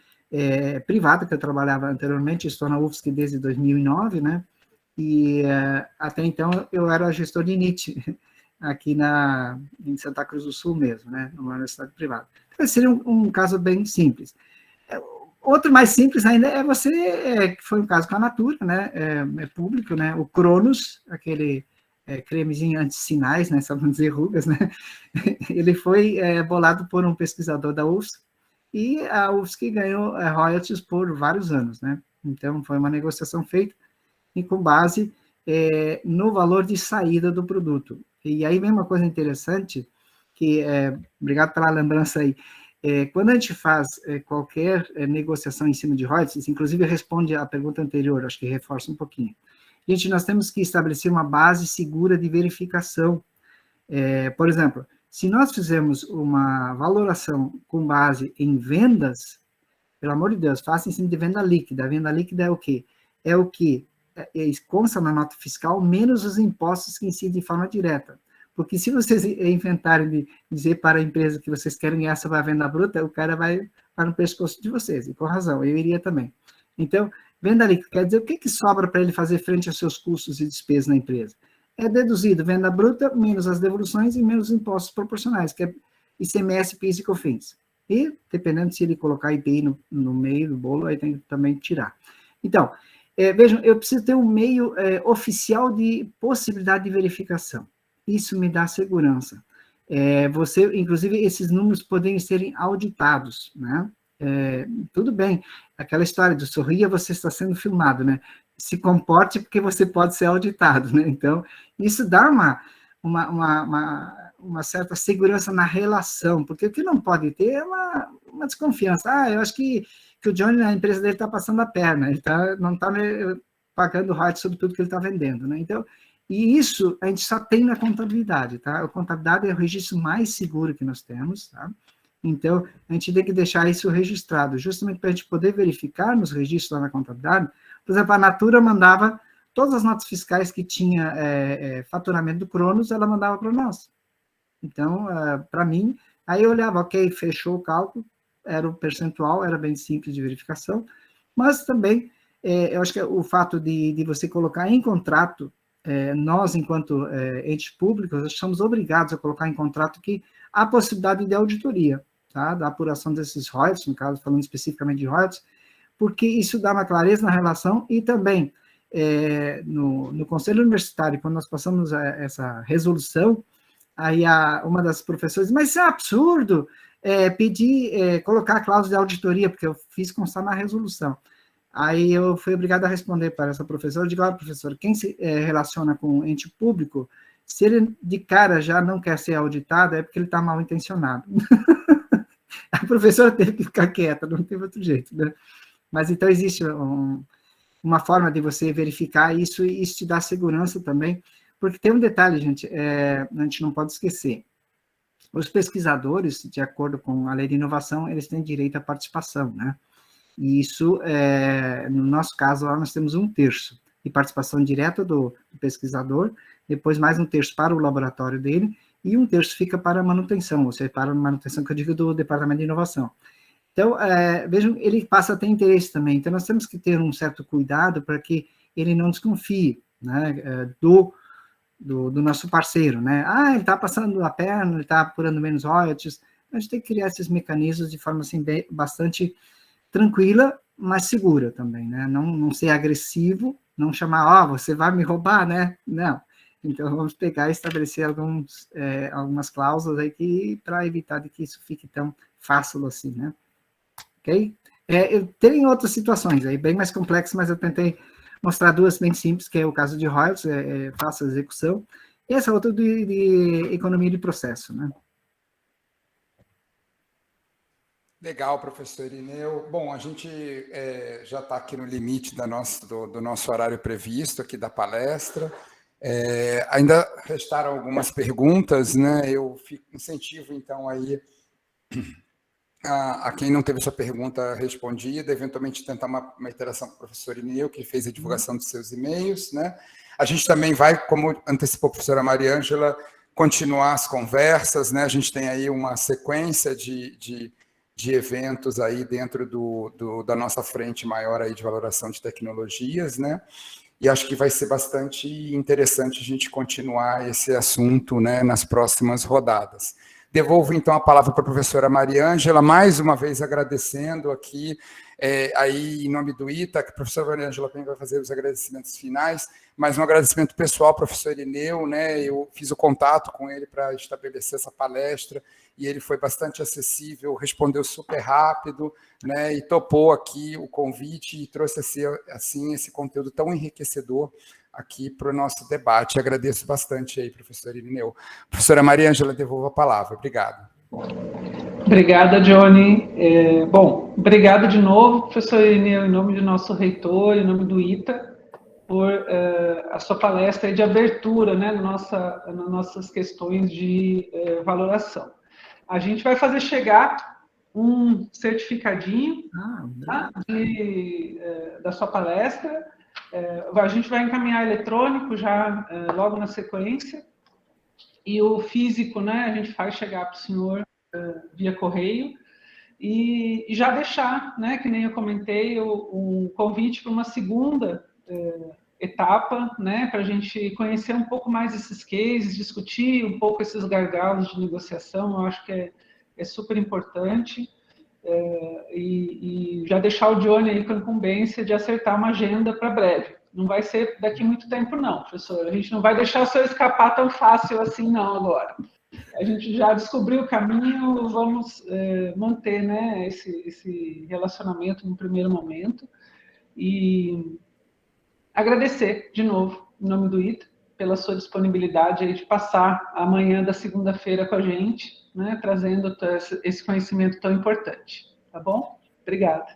privada, que eu trabalhava anteriormente, estou na UFSC desde 2009, né, e até então eu era gestor de NIT, aqui em Santa Cruz do Sul mesmo, né, numa universidade privada. Então, seria um caso bem simples. Outro mais simples ainda é que foi um caso com a Natura, né, é público, né, o Cronos, aquele cremezinho anti-sinais, né, só para não dizer rugas, né, ele foi bolado por um pesquisador da UFSC, e a UFSC ganhou royalties por vários anos, né, então foi uma negociação feita, e com base no valor de saída do produto. E aí vem uma coisa interessante, que, obrigado pela lembrança aí, quando a gente faz qualquer negociação em cima de royalties, inclusive responde à pergunta anterior, acho que reforça um pouquinho. Gente, nós temos que estabelecer uma base segura de verificação. Por exemplo, se nós fizermos uma valoração com base em vendas, pelo amor de Deus, faça em cima de venda líquida. A venda líquida é o quê? É o que consta na nota fiscal, menos os impostos que incidem de forma direta. Porque se vocês inventarem de dizer para a empresa que vocês querem ganhar sobre a venda bruta, o cara vai no pescoço de vocês, e com razão, eu iria também. Então, venda líquida quer dizer o que sobra para ele fazer frente aos seus custos e despesas na empresa? É deduzido venda bruta, menos as devoluções e menos os impostos proporcionais, que é ICMS, PIS e COFINS. E, dependendo se ele colocar IPI no meio do bolo, aí tem que também tirar. Então, vejam, eu preciso ter um meio oficial de possibilidade de verificação. Isso me dá segurança. Inclusive, esses números podem serem auditados, né? Tudo bem, aquela história do sorria, você está sendo filmado, né? Se comporte porque você pode ser auditado, né? Então, isso dá uma certa segurança na relação, porque o que não pode ter é uma desconfiança. Eu acho que o Johnny, na empresa dele, está passando a perna, ele não está pagando royalties sobre tudo que ele está vendendo, né? Então, e isso a gente só tem na contabilidade, tá? A contabilidade é o registro mais seguro que nós temos, tá? Então, a gente tem que deixar isso registrado, justamente para a gente poder verificar nos registros lá na contabilidade. Por exemplo, a Natura mandava todas as notas fiscais que tinha faturamento do Cronos, ela mandava para nós. Então, para mim, aí eu olhava, ok, fechou o cálculo, era o percentual, era bem simples de verificação, mas também, eu acho que o fato de você colocar em contrato, nós, enquanto entes públicos, estamos obrigados a colocar em contrato que há possibilidade de auditoria, tá? Da apuração desses royalties, no caso, falando especificamente de royalties, porque isso dá uma clareza na relação e também no Conselho Universitário, quando nós passamos essa resolução, aí uma das professoras disse, mas isso é absurdo, colocar a cláusula de auditoria, porque eu fiz constar na resolução. Aí eu fui obrigado a responder para essa professora, eu digo, professor, quem se relaciona com ente público, se ele de cara já não quer ser auditado, é porque ele está mal intencionado. A professora teve que ficar quieta, não teve outro jeito, né? Mas então existe uma forma de você verificar isso, e isso te dá segurança também, porque tem um detalhe, gente, a gente não pode esquecer. Os pesquisadores, de acordo com a lei de inovação, eles têm direito à participação, né? E isso, no nosso caso, lá nós temos 1/3 de participação direta do pesquisador, depois mais 1/3 para o laboratório dele, e 1/3 fica para a manutenção, ou seja, para a manutenção que eu digo do departamento de inovação. Então, vejam, ele passa a ter interesse também, então nós temos que ter um certo cuidado para que ele não desconfie, né, do nosso parceiro, né? Ele está passando a perna, ele está apurando menos royalties. A gente tem que criar esses mecanismos de forma assim, bastante tranquila, mas segura também, né? Não ser agressivo, não chamar, você vai me roubar, né? Não. Então, vamos pegar e estabelecer algumas cláusulas aí para evitar de que isso fique tão fácil assim, né? Ok? Tem outras situações aí, bem mais complexas, mas eu tentei mostrar 2 bem simples, que é o caso de royalties, fácil execução, e essa outra de economia de processo, né? Legal, professor Irineu. Bom, a gente já está aqui no limite do nosso horário previsto aqui da palestra. Ainda restaram algumas perguntas, né? Eu incentivo, então, aí a quem não teve sua pergunta respondida, eventualmente tentar uma interação com o professor Irineu, que fez a divulgação dos seus e-mails, né? A gente também vai, como antecipou a professora Mariângela, continuar as conversas, né? A gente tem aí uma sequência de eventos aí dentro da nossa frente maior aí de valoração de tecnologias, né? E acho que vai ser bastante interessante a gente continuar esse assunto, né, nas próximas rodadas. Devolvo, então, a palavra para a professora Mariângela, mais uma vez agradecendo aqui, aí em nome do ITA, que a professora Mariângela também vai fazer os agradecimentos finais, mas um agradecimento pessoal ao professor Irineu, né? Eu fiz o contato com ele para estabelecer essa palestra, e ele foi bastante acessível, respondeu super rápido, né? E topou aqui o convite e trouxe assim esse conteúdo tão enriquecedor aqui para o nosso debate. Agradeço bastante aí, professor Irineu. Professora Mariângela, devolvo a palavra. Obrigado. Obrigada, Johnny. Bom, obrigado de novo, professor Irineu, em nome do nosso reitor, em nome do ITA, por a sua palestra de abertura, né, nas nossas questões de valoração. A gente vai fazer chegar um certificadinho da sua palestra. A gente vai encaminhar eletrônico já logo na sequência. E o físico, né, a gente faz chegar para o senhor via correio. E já deixar, né, que nem eu comentei, um convite para uma segunda etapa, né, para a gente conhecer um pouco mais esses cases, discutir um pouco esses gargalos de negociação. Eu acho que é super importante. E já deixar o Johnny aí com a incumbência de acertar uma agenda para breve. Não vai ser daqui muito tempo, não, professor. A gente não vai deixar o senhor escapar tão fácil assim, não, agora. A gente já descobriu o caminho, vamos manter, né, esse relacionamento no primeiro momento. E agradecer, de novo, em nome do ITA, pela sua disponibilidade aí de passar amanhã da segunda-feira com a gente, né, trazendo esse conhecimento tão importante. Tá bom? Obrigada.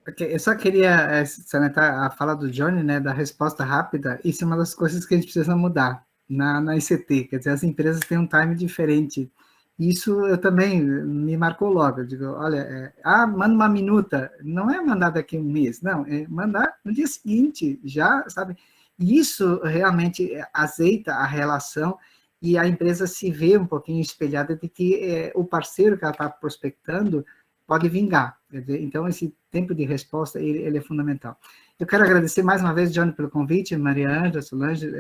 Okay. Eu só queria salientar a fala do Johnny, né, da resposta rápida. Isso é uma das coisas que a gente precisa mudar na ICT. Quer dizer, as empresas têm um time diferente. Isso eu também me marcou logo. Eu digo, olha, manda uma minuta. Não é mandar daqui a um mês, não. É mandar no dia seguinte, já, sabe? E isso realmente azeita a relação e a empresa se vê um pouquinho espelhada de que o parceiro que ela está prospectando pode vingar. Quer dizer, então, esse tempo de resposta, ele é fundamental. Eu quero agradecer mais uma vez, Johnny, pelo convite, Mariângela, Solange,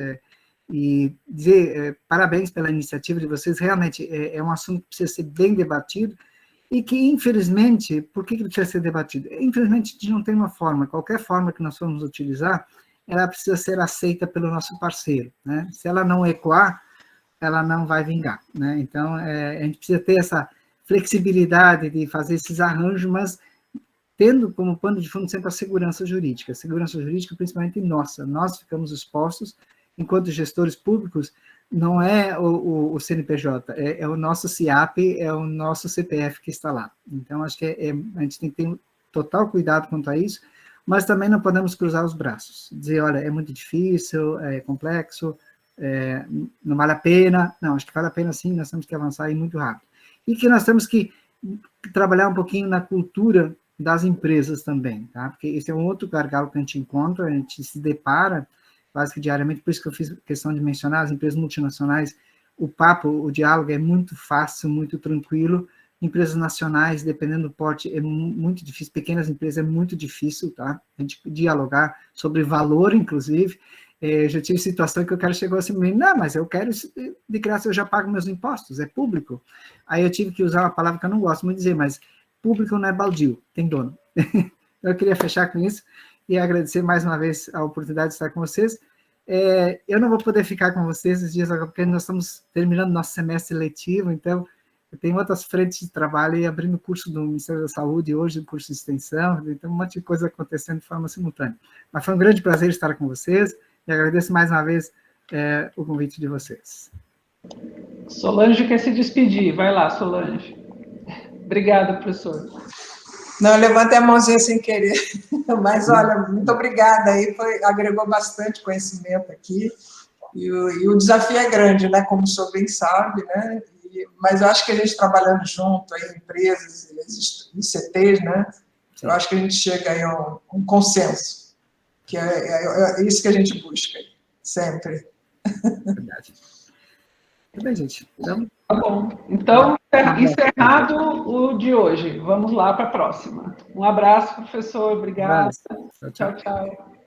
e dizer parabéns pela iniciativa de vocês. Realmente é um assunto que precisa ser bem debatido e que, infelizmente, por que ele precisa ser debatido? Infelizmente, a gente não tem uma forma. Qualquer forma que nós formos utilizar, ela precisa ser aceita pelo nosso parceiro, né? Se ela não ecoar, ela não vai vingar, né? Então, a gente precisa ter essa flexibilidade de fazer esses arranjos, mas tendo como pano de fundo sempre a segurança jurídica principalmente nossa. Nós ficamos expostos, enquanto gestores públicos, não é o CNPJ, é o nosso CIAP, é o nosso CPF que está lá. Então, acho que a gente tem que ter total cuidado quanto a isso, mas também não podemos cruzar os braços, dizer, olha, é muito difícil, é complexo, não vale a pena. Não, acho que vale a pena sim, nós temos que avançar aí muito rápido. E que nós temos que trabalhar um pouquinho na cultura das empresas também, tá? Porque esse é um outro gargalo que a gente encontra, a gente se depara quase que diariamente, por isso que eu fiz questão de mencionar as empresas multinacionais, o diálogo é muito fácil, muito tranquilo. Empresas nacionais, dependendo do porte, é muito difícil, pequenas empresas é muito difícil, tá? A gente dialogar sobre valor, inclusive. Já tive situação que o cara chegou assim, não, mas eu quero, de graça eu já pago meus impostos, é público. Aí eu tive que usar uma palavra que eu não gosto muito de dizer, mas público não é baldio, tem dono. Eu queria fechar com isso e agradecer mais uma vez a oportunidade de estar com vocês. Eu não vou poder ficar com vocês esses dias agora, porque nós estamos terminando nosso semestre letivo, então eu tenho outras frentes de trabalho e abrindo curso do Ministério da Saúde hoje, curso de extensão, então um monte de coisa acontecendo de forma simultânea. Mas foi um grande prazer estar com vocês e agradeço mais uma vez o convite de vocês. Solange quer se despedir. Vai lá, Solange. Obrigada, professor. Não, eu levantei a mãozinha sem querer, mas olha, muito obrigada aí, agregou bastante conhecimento aqui, e o desafio é grande, né, como o senhor bem sabe, né, mas eu acho que a gente trabalhando junto, aí, empresas e CTs, né, eu acho que a gente chega aí a um consenso, que é isso que a gente busca, sempre. Verdade. Tudo bem, gente. Então, tá bom. Então, encerrado o de hoje. Vamos lá para a próxima. Um abraço, professor. Obrigada. tchau, tchau. Tchau, tchau.